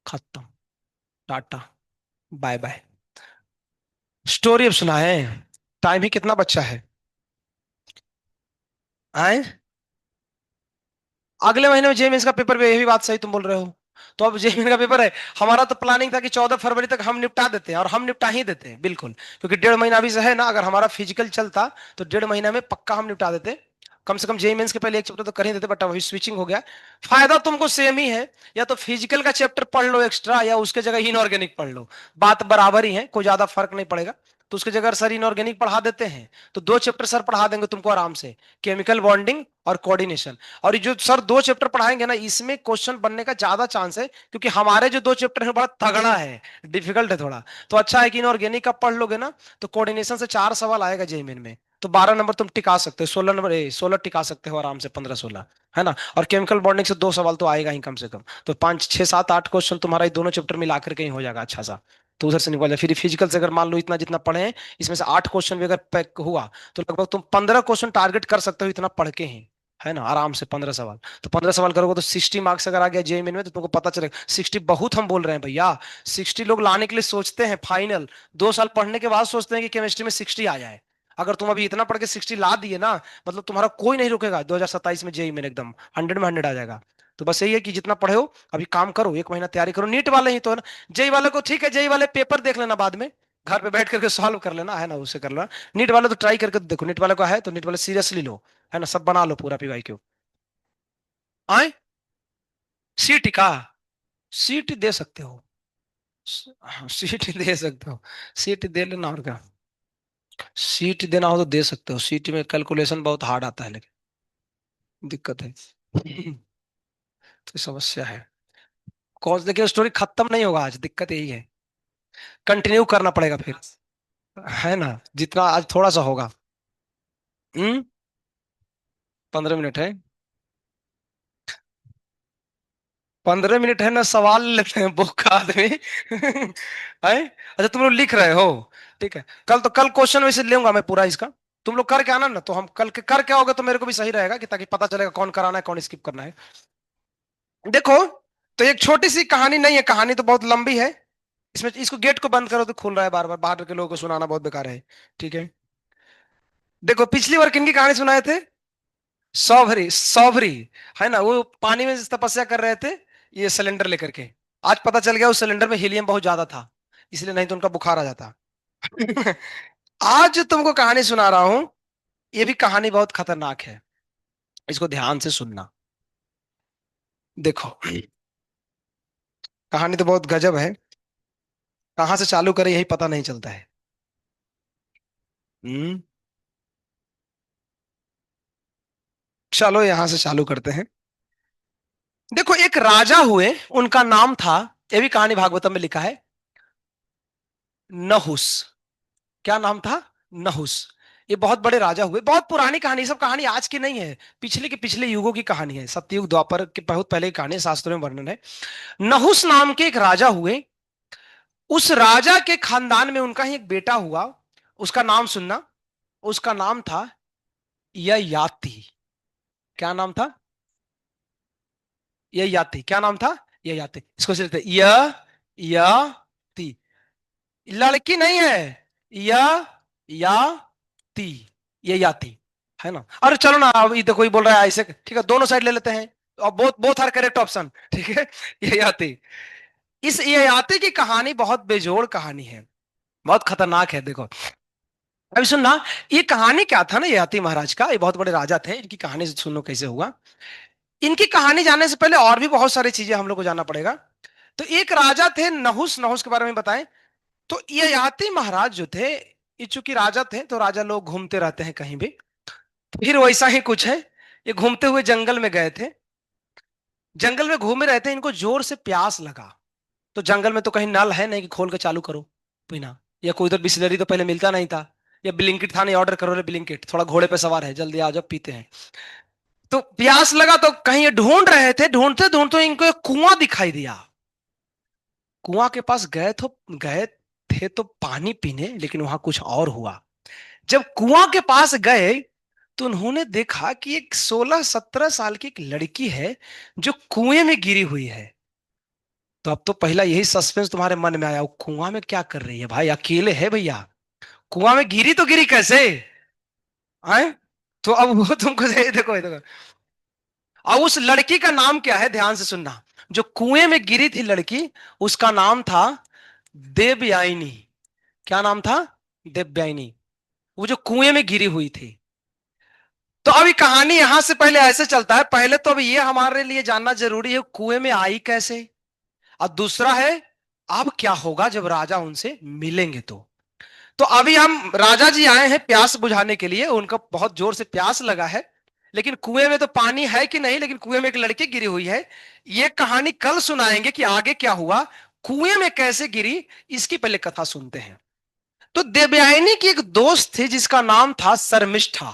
खत्म, टाटा, बाय बाय। स्टोरी अब सुना है, टाइम ही कितना बच्चा है, आए। अगले महीने में जेमेंस का पेपर भी, यही बात सही तुम बोल रहे हो। तो अब जेमेंस का पेपर है, हमारा तो प्लानिंग था कि 14 फरवरी तक हम निपटा देते हैं, और हम निपटा ही देते हैं बिल्कुल, क्योंकि 1.5 महीना अभी से है ना, अगर हमारा फिजिकल चलता तो 1.5 महीना में पक्का हम निपटा देते। कम से कम जेई मेंस के पहले एक चैप्टर तो कर ही देते, बट अभी स्विचिंग हो गया। फायदा तुमको सेम ही है, या तो फिजिकल का चैप्टर पढ़ लो एक्स्ट्रा, या उसके जगह इनऑर्गेनिक पढ़ लो, बात बराबर ही है, कोई ज्यादा फर्क नहीं पड़ेगा। तो उसके जगह सर इनऑर्गेनिक पढ़ा देते हैं, तो 2 चैप्टर सर पढ़ा देंगे तुमको आराम से, केमिकल बॉन्डिंग और कोऑर्डिनेशन। और ये जो सर 2 चैप्टर पढ़ाएंगे ना, इसमें क्वेश्चन बनने का ज्यादा चांस है, क्योंकि हमारे जो 2 चैप्टर है बड़ा तगड़ा है, डिफिकल्ट है थोड़ा। तो अच्छा है कि इनऑर्गेनिक का पढ़ लोगे ना, तो कोऑर्डिनेशन से 4 सवाल आएगा जेईमेन में, तो 12 नंबर तुम टिका सकते हो, 16 नंबर 16 टिका सकते हो आराम से, 15-16, है ना। और केमिकल बॉन्डिंग से 2 सवाल तो आएगा ही कम से कम, तो 5-6-7-8 क्वेश्चन तुम्हारा ये दोनों चैप्टर मिलाकर के ही हो जाएगा अच्छा सा। तो उधर से निकल जाए, फिर फिजिकल से अगर मान लो इतना जितना पढ़े हैं, इसमें से 8 क्वेश्चन भी अगर पैक हुआ, तो लगभग तुम 15 क्वेश्चन टारगेट कर सकते हो इतना पढ़ के ही, है ना, आराम से 15 सवाल। तो 15 सवाल करोगे तो 60 मार्क्स अगर आ गया जेईमेन में, तो तुमको पता चलेगा 60 बहुत हम बोल रहे हैं भैया, 60 लोग लाने के लिए सोचते हैं फाइनल, 2 साल पढ़ने के बाद सोचते हैं कि केमिस्ट्री में 60 आ जाए। अगर तुम अभी इतना पढ़ के 60 ला दिए ना, मतलब तुम्हारा कोई नहीं रुकेगा 2027 में जेई में, एकदम 100 में 100 आ जाएगा। तो बस यही है कि जितना पढ़े हो अभी काम करो, 1 महीना तैयारी करो, नीट वाले ही तो है ना। जेई वाले को ठीक है, जेई वाले पेपर देख लेना बाद में, घर पे बैठ करके सॉल्व कर लेना, है ना, उससे कर लेना। नीट वाले तो ट्राई करके देखो, नीट वाले का है तो नीट वाले सीरियसली लो, है ना, सब बना लो पूरा पीवाई क्यू। आए, सीट का, सीट दे सकते हो, हाँ सीट दे सकते हो, सीट दे लेना, और क्या, सीट देना हो तो दे सकते हो, सीट में कैलकुलेशन बहुत हार्ड आता है, लेकिन दिक्कत है। तो समस्या है, कौन देखिए स्टोरी खत्म नहीं होगा आज, दिक्कत यही है, कंटिन्यू करना पड़ेगा फिर, है ना, जितना आज थोड़ा सा होगा। 15 मिनट है, 15 मिनट है ना, सवाल लेते हैं बुक का आदमी। है, अच्छा तुम लोग लिख रहे हो, ठीक है। कल क्वेश्चन वैसे लूंगा मैं पूरा इसका, तुम लोग करके आना ना, तो हम कल के करके आओगे तो मेरे को भी सही रहेगा, कि ताकि पता चलेगा कौन कराना है कौन स्किप करना है। देखो, तो एक छोटी सी कहानी नहीं है, कहानी तो बहुत लंबी है। इसमें इसको गेट को बंद करो तो खुल रहा है बार बार, बाहर के लोगों को सुनाना बहुत बेकार है, ठीक है। देखो पिछली बार किनकी कहानी सुनाए थे, सौभरी सौभरी, है ना, वो पानी में तपस्या कर रहे थे ये सिलेंडर लेकर के, आज पता चल गया उस सिलेंडर में हीलियम बहुत ज्यादा था, इसलिए नहीं तो उनका बुखार आ जाता। आज जो तुमको कहानी सुना रहा हूं, ये भी कहानी बहुत खतरनाक है, इसको ध्यान से सुनना। देखो, कहानी तो बहुत गजब है, कहां से चालू करें यही पता नहीं चलता है। हम्म, चलो यहां से चालू करते हैं। देखो एक राजा हुए, उनका नाम था, ये भी कहानी भागवतम में लिखा है, नहुस। क्या नाम था, नहुस। ये बहुत बड़े राजा हुए, बहुत पुरानी कहानी, सब कहानी आज की नहीं है, पिछले के पिछले युगों की कहानी है, सतयुग द्वापर के बहुत पहले की कहानी है, शास्त्रों में वर्णन है। नहुस नाम के एक राजा हुए, उस राजा के खानदान में उनका ही एक बेटा हुआ, उसका नाम सुनना, उसका नाम था ययाति। क्या नाम था? ययाति। क्या नाम था? ययाति। इसको लिखते ययाति। लड़की नहीं है, य या ती, ययाति, है ना। अरे चलो ना, अब इधर कोई बोल रहा है ऐसे, ठीक है दोनों साइड ले लेते हैं। अब both both are correct option, ठीक है। ययाति। इस ययाति की कहानी बहुत बेजोड़ कहानी है, बहुत खतरनाक है। देखो अभी सुनना, ये कहानी क्या था ना, ययाति महाराज का, ये बहुत बड़े राजा थे, इनकी कहानी सुनो कैसे हुआ। इनकी कहानी जानने से पहले और भी बहुत सारी चीजें हम लोग को जानना पड़ेगा। तो एक राजा थे नहुस, नहुस के बारे में बताएं। तो ये ययाति महाराज जो थे, ये चूंकि राजा थे तो राजा लोग घूमते रहते हैं कहीं भी। फिर वैसा ही कुछ है, ये घूमते हुए जंगल में गए थे। जंगल में घूमे रहते, इनको जोर से प्यास लगा। तो जंगल में तो कहीं नल है नहीं कि खोल के चालू करो पीना, या कोई उधर बिस्लरी तो पहले मिलता नहीं था, या ब्लिंकिट था नहीं ऑर्डर करो, ब्लिंकिट थोड़ा घोड़े पे सवार है जल्दी आ जाओ पीते हैं। तो प्यास लगा तो कहीं ये ढूंढ रहे थे, ढूंढते ढूंढते इनको एक कुआं दिखाई दिया। कुआं के पास गए थे तो पानी पीने, लेकिन वहां कुछ और हुआ। जब कुआं के पास गए तो उन्होंने देखा कि एक 16-17 साल की एक लड़की है जो कुएं में गिरी हुई है। तो अब तो पहला यही सस्पेंस तुम्हारे मन में आया, वो कुआं में क्या कर रही है भाई, अकेले है भैया, कुआं में गिरी तो गिरी कैसे? आए? तो अब वो तुमको देखो देखो, अब उस लड़की का नाम क्या है, ध्यान से सुनना। जो कुएं में गिरी थी लड़की, उसका नाम था देवयानी। क्या नाम था? देवयानी। वो जो कुएं में गिरी हुई थी। तो अभी कहानी यहां से पहले ऐसे चलता है, पहले तो अभी ये हमारे लिए जानना जरूरी है कुएं में आई कैसे, और दूसरा है अब क्या होगा जब राजा उनसे मिलेंगे। तो अभी हम राजा जी आए हैं प्यास बुझाने के लिए, उनका बहुत जोर से प्यास लगा है, लेकिन कुएं में तो पानी है कि नहीं, लेकिन कुएं में एक लड़की गिरी हुई है। ये कहानी कल सुनाएंगे कि आगे क्या हुआ, कुएं में कैसे गिरी, इसकी पहले कथा सुनते हैं। तो देवयानी की एक दोस्त थी जिसका नाम था शर्मिष्ठा।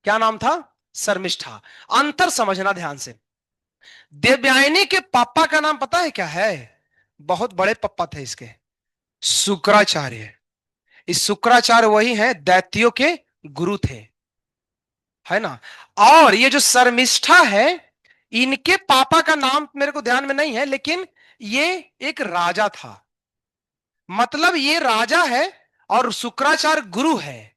क्या नाम था? शर्मिष्ठा। अंतर समझना ध्यान से। देवयानी के पापा का नाम पता है क्या है? बहुत बड़े पापा थे इसके, शुक्राचार्य। इस शुक्राचार्य वही हैं दैत्यों के गुरु थे, है ना। और ये जो शर्मिष्ठा है, इनके पापा का नाम मेरे को ध्यान में नहीं है, लेकिन ये एक राजा था। मतलब ये राजा है और शुक्राचार्य गुरु है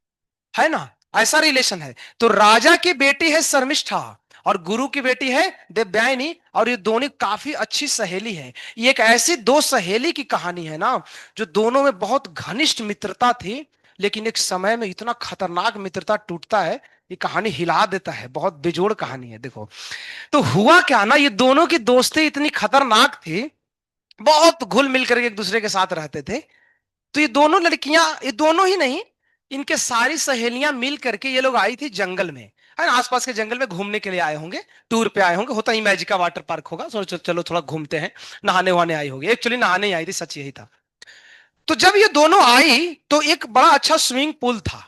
ना, ऐसा रिलेशन है। तो राजा की बेटी है शर्मिष्ठा और गुरु की बेटी है देवयानी, और ये दोनों काफी अच्छी सहेली है। ये एक ऐसी दो सहेली की कहानी है ना, जो दोनों में बहुत घनिष्ठ मित्रता थी, लेकिन एक समय में इतना खतरनाक मित्रता टूटता है, ये कहानी हिला देता है, बहुत बेजोड़ कहानी है। देखो तो हुआ क्या ना, ये दोनों की दोस्ती इतनी खतरनाक थी, बहुत घुल मिल करके एक दूसरे के साथ रहते थे। तो ये दोनों लड़कियां, ये दोनों ही नहीं, इनके सारी सहेलियां मिल करके ये लोग आई थी जंगल में, है ना, आसपास के जंगल में घूमने के लिए आए होंगे, टूर पे आए होंगे, होता ही मैजिका वाटर पार्क होगा, चलो चलो थोड़ा घूमते हैं, नहाने वहाने आई होगी, एक्चुअली नहाने ही आई थी, सच यही था। तो जब ये दोनों आई तो एक बड़ा अच्छा स्विमिंग पूल था।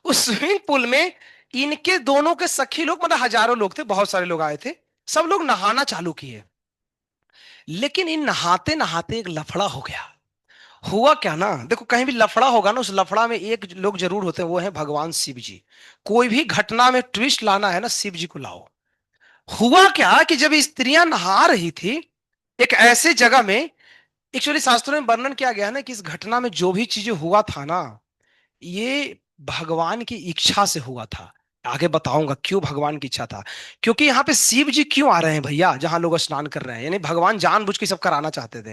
उस स्विमिंग पूल में इनके दोनों के सखी लोग, मतलब हजारों लोग थे, बहुत सारे लोग आए थे, सब लोग नहाना चालू किए। लेकिन इन नहाते नहाते एक लफड़ा हो गया। हुआ क्या ना, देखो कहीं भी लफड़ा होगा ना, उस लफड़ा में एक लोग जरूर होते हैं, वो है भगवान शिव जी। कोई भी घटना में ट्विस्ट लाना है ना, शिव जी को लाओ। हुआ क्या कि जब स्त्रियां नहा रही थी एक ऐसे जगह में, एक्चुअली शास्त्रों में वर्णन किया गया है ना कि इस घटना में जो भी चीजें हुआ था ना, ये भगवान की इच्छा से हुआ था। आगे बताऊंगा क्यों भगवान की इच्छा था। क्योंकि यहाँ पे शिव जी क्यों आ रहे हैं भैया, जहां लोग स्नान कर रहे हैं, यानी भगवान जानबूझ के सब कराना चाहते थे।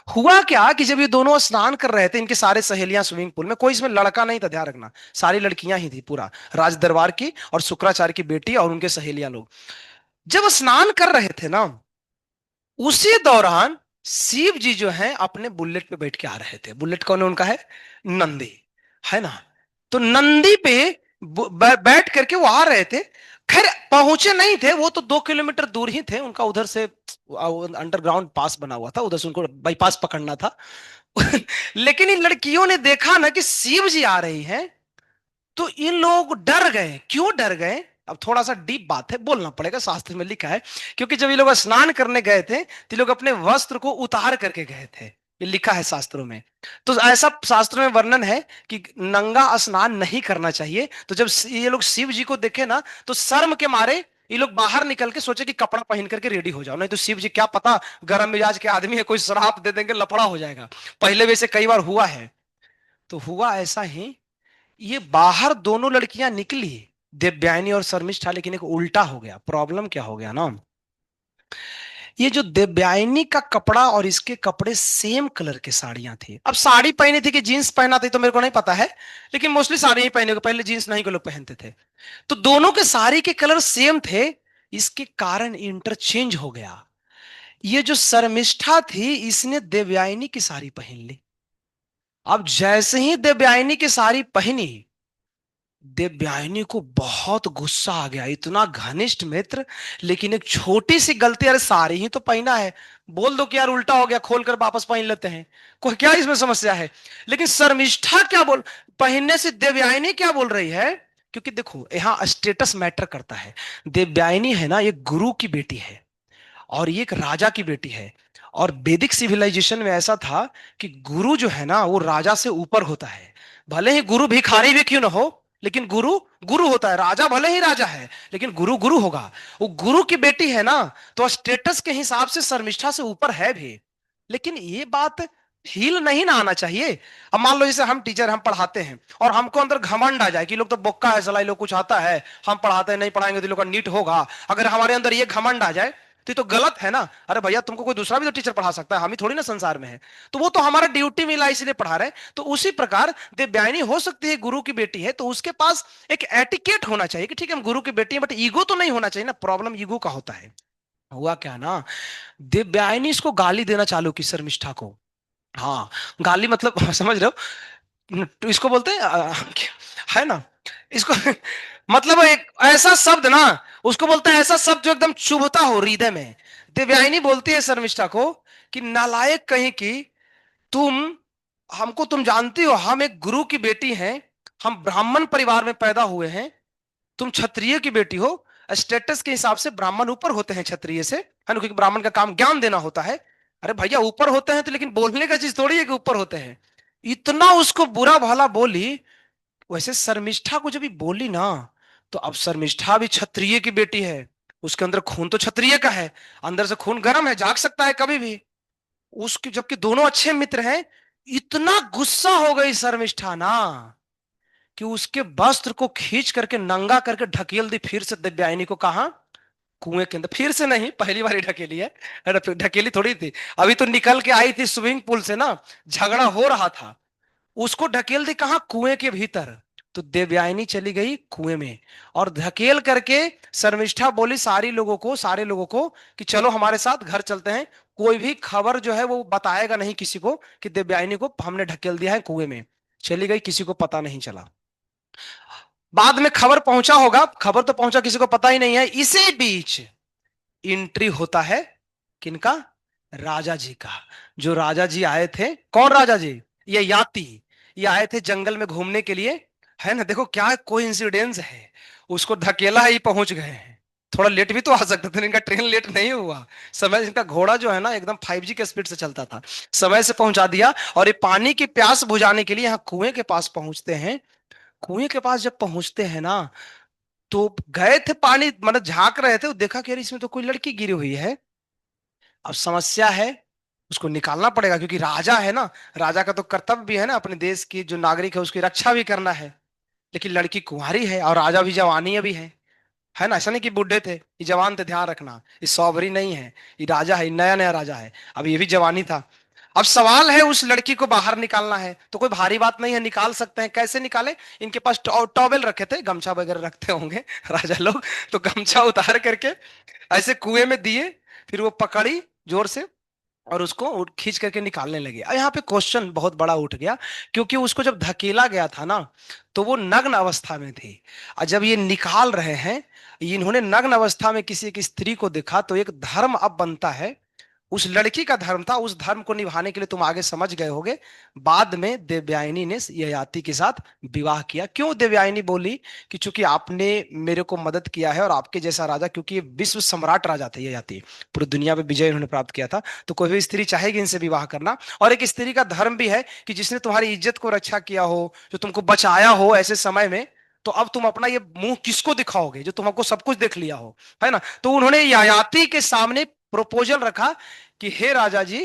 हुआ क्या कि जब ये दोनों स्नान कर रहे थे, इनके सारे सहेलियां स्विमिंग पूल में, कोई इसमें लड़का नहीं था, ध्यान रखना, सारी लड़कियां ही थी, पूरा राज दरबार की और शुक्राचार्य की बेटी और उनके सहेलियां लोग जब स्नान कर रहे थे ना, उसी दौरान शिव जी जो है अपने बुलेट पे बैठ के आ रहे थे। बुलेट कौन है उनका? है नंदी, है ना। तो नंदी पे बैठ करके वो आ रहे थे। खैर पहुंचे नहीं थे, वो तो 2 किलोमीटर दूर ही थे, उनका उधर से अंडरग्राउंड पास बना हुआ था, उधर से उनको बाईपास पकड़ना था। लेकिन इन लड़कियों ने देखा ना कि शिव जी आ रही हैं, तो इन लोग डर गए। क्यों डर गए? अब थोड़ा सा डीप बात है, बोलना पड़ेगा, शास्त्र में लिखा है। क्योंकि जब ये लोग स्नान करने गए थे तो ये लोग अपने वस्त्र को उतार करके गए थे, ये लिखा है शास्त्रों में। तो ऐसा शास्त्रों में वर्णन है कि नंगा स्नान नहीं करना चाहिए। तो जब ये लोग शिव जी को देखे ना, तो शर्म के मारे ये लोग बाहर निकल के सोचे कि कपड़ा पहन करके रेडी हो जाओ, नहीं तो शिव जी क्या पता गर्म मिजाज के आदमी है, कोई श्राप दे देंगे, लफड़ा हो जाएगा। पहले वैसे कई बार हुआ है। तो हुआ ऐसा ही, ये बाहर दोनों लड़कियां निकली, देवयानी और शर्मिष्ठा, लेकिन एक उल्टा हो गया। प्रॉब्लम क्या हो गया ना, ये जो देवयानी का कपड़ा और इसके कपड़े सेम कलर के साड़ियां थी। अब साड़ी पहनी थी कि जीन्स पहना थी तो मेरे को नहीं पता है, लेकिन मोस्टली साड़ी ही पहने को, पहले जीन्स नहीं को लोग पहनते थे। तो दोनों के साड़ी के कलर सेम थे, इसके कारण इंटरचेंज हो गया। ये जो शर्मिष्ठा थी इसने देवयानी की साड़ी पहन ली। अब जैसे ही देवयानी की साड़ी पहनी, देवयानी को बहुत गुस्सा आ गया, इतना घनिष्ठ मित्र, लेकिन एक छोटी सी गलती, अरे साड़ी ही तो पहना है, बोल दो कि यार उल्टा हो गया, खोल कर वापस पहन लेते हैं, कोई क्या इसमें समस्या है। लेकिन शर्मिष्ठा क्या बोल, पहनने से देवयानी क्या बोल रही है, क्योंकि देखो यहां स्टेटस मैटर करता है। देवयानी है ना, ये गुरु की बेटी है और ये एक राजा की बेटी है। और वैदिक सिविलाइजेशन में ऐसा था कि गुरु जो है ना वो राजा से ऊपर होता है। भले ही गुरु भिखारी भी क्यों ना हो, लेकिन गुरु गुरु होता है। राजा भले ही राजा है, लेकिन गुरु गुरु होगा। वो गुरु की बेटी है ना, तो स्टेटस के हिसाब से शर्मिष्ठा से ऊपर है भी। लेकिन ये बात फील नहीं ना आना चाहिए। अब मान लो जैसे हम टीचर, हम पढ़ाते हैं और हमको अंदर घमंड आ जाए कि लोग तो बोक्का है, सलाई लोग कुछ आता है, हम पढ़ाते हैं, नहीं पढ़ाएंगे तो लोग का नीट होगा। अगर हमारे अंदर ये घमंड आ जाए तो ये तो गलत है ना। अरे भैया तुमको कोई दूसरा भी तो टीचर पढ़ा सकता है, हम ही थोड़ी ना संसार में है। तो वो तो हमारा ड्यूटी मिला इसलिए पढ़ा रहे। तो उसी प्रकार देवयानी हो सकती है गुरु की बेटी है, तो उसके पास एक एटिकेट होना चाहिए कि ठीक है हम गुरु की बेटी है, बट ईगो तो नहीं होना चाहिए ना। प्रॉब्लम ईगो का होता है। हुआ क्या ना, देवयानी इसको गाली देना चालू की, शर्मिष्ठा को। हाँ, गाली मतलब समझ रहे हो, तो इसको बोलते हैं है ना, इसको मतलब एक ऐसा शब्द ना, उसको बोलते हैं ऐसा शब्द जो एकदम चुभता हो हृदय में। देवयानी बोलती है शर्मिष्ठा को कि नालायक कहीं की, तुम हमको, तुम जानती हो हम एक गुरु की बेटी हैं, हम ब्राह्मण परिवार में पैदा हुए हैं, तुम क्षत्रिय की बेटी हो। स्टेटस के हिसाब से ब्राह्मण ऊपर होते हैं क्षत्रिय से, है ना, क्योंकि ब्राह्मण का काम ज्ञान देना होता है। अरे भैया ऊपर होते हैं तो, लेकिन बोलने का चीज थोड़ी है कि ऊपर होते हैं। इतना उसको बुरा भला बोली। वैसे शर्मिष्ठा को जब भी बोली ना, तो अब शर्मिष्ठा भी क्षत्रिय की बेटी है, उसके अंदर खून तो क्षत्रिय का है, अंदर से खून गर्म है, जाग सकता है कभी भी। उसके जबकि दोनों अच्छे मित्र हैं, इतना गुस्सा हो गई शर्मिष्ठा ना कि उसके वस्त्र को खींच करके नंगा करके ढकेल दी फिर से देवयानी को। कहा, कुएं के अंदर। फिर से नहीं, पहली बार ही ढकेली है, अरे ढकेली थोड़ी थी, अभी तो निकल के आई थी स्विमिंग पूल से ना, झगड़ा हो रहा था, उसको ढकेल दी कहा, कुएं के भीतर। तो देवयानी चली गई कुएं में, और धकेल करके शर्मिष्ठा बोली सारे लोगों को कि चलो हमारे साथ घर चलते हैं, कोई भी खबर जो है वो बताएगा नहीं किसी को कि देवयानी को हमने ढकेल दिया है कुएं में। चली गई, किसी को पता नहीं चला। बाद में खबर पहुंचा होगा, खबर तो पहुंचा, किसी को पता ही नहीं है। इसी बीच एंट्री होता है किनका, राजा जी का। जो राजा जी आए थे, कौन राजा जी, ये याती, ये आए थे जंगल में घूमने के लिए, है ना। देखो क्या कोइंसिडेंस है, उसको धकेला ही पहुंच गए हैं। थोड़ा लेट भी तो आ सकते थे, इनका ट्रेन लेट नहीं हुआ। समय, इनका घोड़ा जो है ना एकदम 5G के स्पीड से चलता था, समय से पहुंचा दिया। और ये पानी की प्यास बुझाने के लिए यहाँ कुएं के पास पहुंचते हैं। कुएं के पास जब पहुंचते हैं ना, तो गए थे पानी मतलब झांक रहे थे, देखा कि यार इसमें तो कोई लड़की गिरी हुई है। अब समस्या है, उसको निकालना पड़ेगा, क्योंकि राजा है ना, राजा का तो कर्तव्य भी है ना अपने देश की जो नागरिक है उसकी रक्षा भी करना है। लेकिन लड़की कुंवारी है और राजा भी जवानी अभी है ना, ऐसा नहीं कि बूढ़े थे, ये जवान थे, ध्यान रखना, ये सौभरी नहीं है, ये राजा है, नया नया राजा है, अब ये भी जवानी था। अब सवाल है उस लड़की को बाहर निकालना है, तो कोई भारी बात नहीं है, निकाल सकते हैं। कैसे निकाले, इनके पास टॉवेल रखे थे, गमछा वगैरह रखते होंगे राजा लोग, तो गमछा उतार करके ऐसे कुएं में दिए, फिर वो पकड़ी जोर से और उसको खींच करके निकालने लगे। अब यहाँ पे क्वेश्चन बहुत बड़ा उठ गया, क्योंकि उसको जब धकेला गया था ना, तो वो नग्न अवस्था में थी। और जब ये निकाल रहे हैं, इन्होंने नग्न अवस्था में किसी एक स्त्री को देखा, तो एक धर्म अब बनता है उस लड़की का धर्म था, उस धर्म को निभाने के लिए तुम आगे समझ गए होगे। बाद में देवयानी ने ययाति के साथ विवाह किया। क्यों देवयानी बोली? कि चूंकि आपने मेरे को मदद किया है, और आपके जैसा राजा, क्योंकि ये विश्व सम्राट राजा थे ययाति, पूरी दुनिया पे विजय उन्होंने प्राप्त किया था, तो कोई भी स्त्री चाहेगी इनसे विवाह करना। और एक स्त्री का धर्म भी है कि जिसने तुम्हारी इज्जत को रक्षा किया हो, जो तुमको बचाया हो ऐसे समय में, तो अब तुम अपना ये मुंह किसको दिखाओगे जो तुमको सब कुछ देख लिया हो, है ना? तो उन्होंने ययाति के सामने प्रपोजल रखा कि हे राजा जी,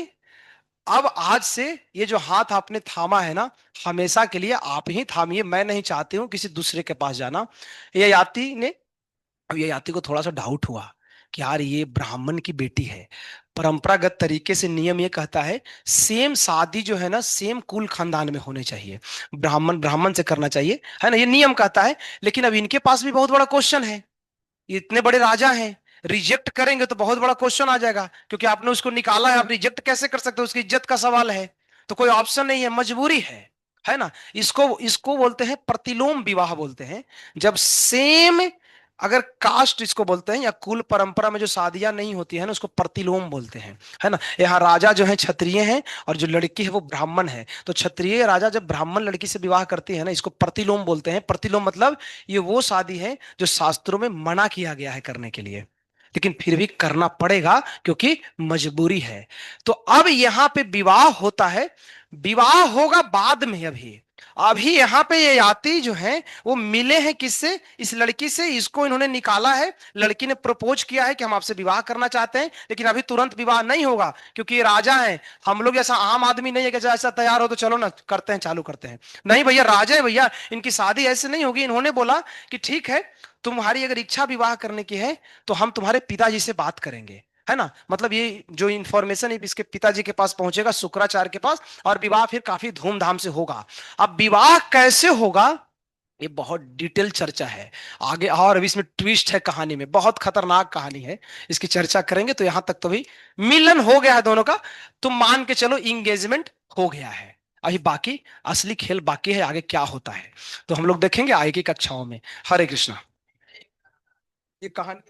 अब आज से ये जो हाथ आपने थामा है ना, हमेशा के लिए आप ही थामिए, मैं नहीं चाहती हूं किसी दूसरे के पास जाना। ये याति ने, अब ये याति को थोड़ा सा डाउट हुआ कि यार ये ब्राह्मण की बेटी है, परंपरागत तरीके से नियम ये कहता है सेम शादी जो है ना सेम कुल खानदान में होने चाहिए, ब्राह्मण ब्राह्मण से करना चाहिए, है ना, ये नियम कहता है। लेकिन अब इनके पास भी बहुत बड़ा क्वेश्चन है, ये इतने बड़े राजा हैं, रिजेक्ट करेंगे तो बहुत बड़ा क्वेश्चन आ जाएगा, क्योंकि आपने उसको निकाला है, आप रिजेक्ट कैसे कर सकते हो? उसकी इज्जत का सवाल है। तो कोई ऑप्शन नहीं है, मजबूरी है ना? इसको इसको बोलते हैं प्रतिलोम विवाह बोलते हैं। जब सेम, अगर कास्ट इसको बोलते हैं, या कुल परंपरा में जो शादियां नहीं होती है ना, उसको प्रतिलोम बोलते हैं, है ना? यहाँ राजा जो है क्षत्रिय हैं, और जो लड़की है वो ब्राह्मण है। तो क्षत्रिय राजा जब ब्राह्मण लड़की से विवाह करती है ना, इसको प्रतिलोम बोलते हैं। प्रतिलोम मतलब ये वो शादी है जो शास्त्रों में मना किया गया है करने के लिए, लेकिन फिर भी करना पड़ेगा क्योंकि मजबूरी है। तो अब यहां पे विवाह होता है, विवाह होगा बाद में। अभी अभी यहाँ पे ये याति जो है वो मिले हैं किससे? इस लड़की से। इसको इन्होंने निकाला है, लड़की ने प्रपोज किया है कि हम आपसे विवाह करना चाहते हैं, लेकिन अभी तुरंत विवाह नहीं होगा क्योंकि ये राजा है। हम लोग ऐसा आम आदमी नहीं है कि जैसा तैयार हो तो चलो ना करते हैं, चालू करते हैं। नहीं भैया, राजा है भैया, इनकी शादी ऐसे नहीं होगी। इन्होंने बोला कि ठीक है, तुम्हारी अगर इच्छा विवाह करने की है तो हम तुम्हारे पिताजी से बात करेंगे, है ना? मतलब ये जो इंफॉर्मेशन है इसके पिताजी के पास पहुंचेगा, शुक्राचार्य के पास, और विवाह फिर काफी धूमधाम से होगा। अब विवाह कैसे होगा ये बहुत डिटेल चर्चा है आगे, और अभी इसमें ट्विस्ट है कहानी में, बहुत खतरनाक कहानी है, इसकी चर्चा करेंगे। तो यहां तक तो भी मिलन हो गया है दोनों का, तुम मान के चलो इंगेजमेंट हो गया है। अभी बाकी असली खेल बाकी है, आगे क्या होता है तो हम लोग देखेंगे आगे की कक्षाओं में। हरे कृष्णा। ये कहानी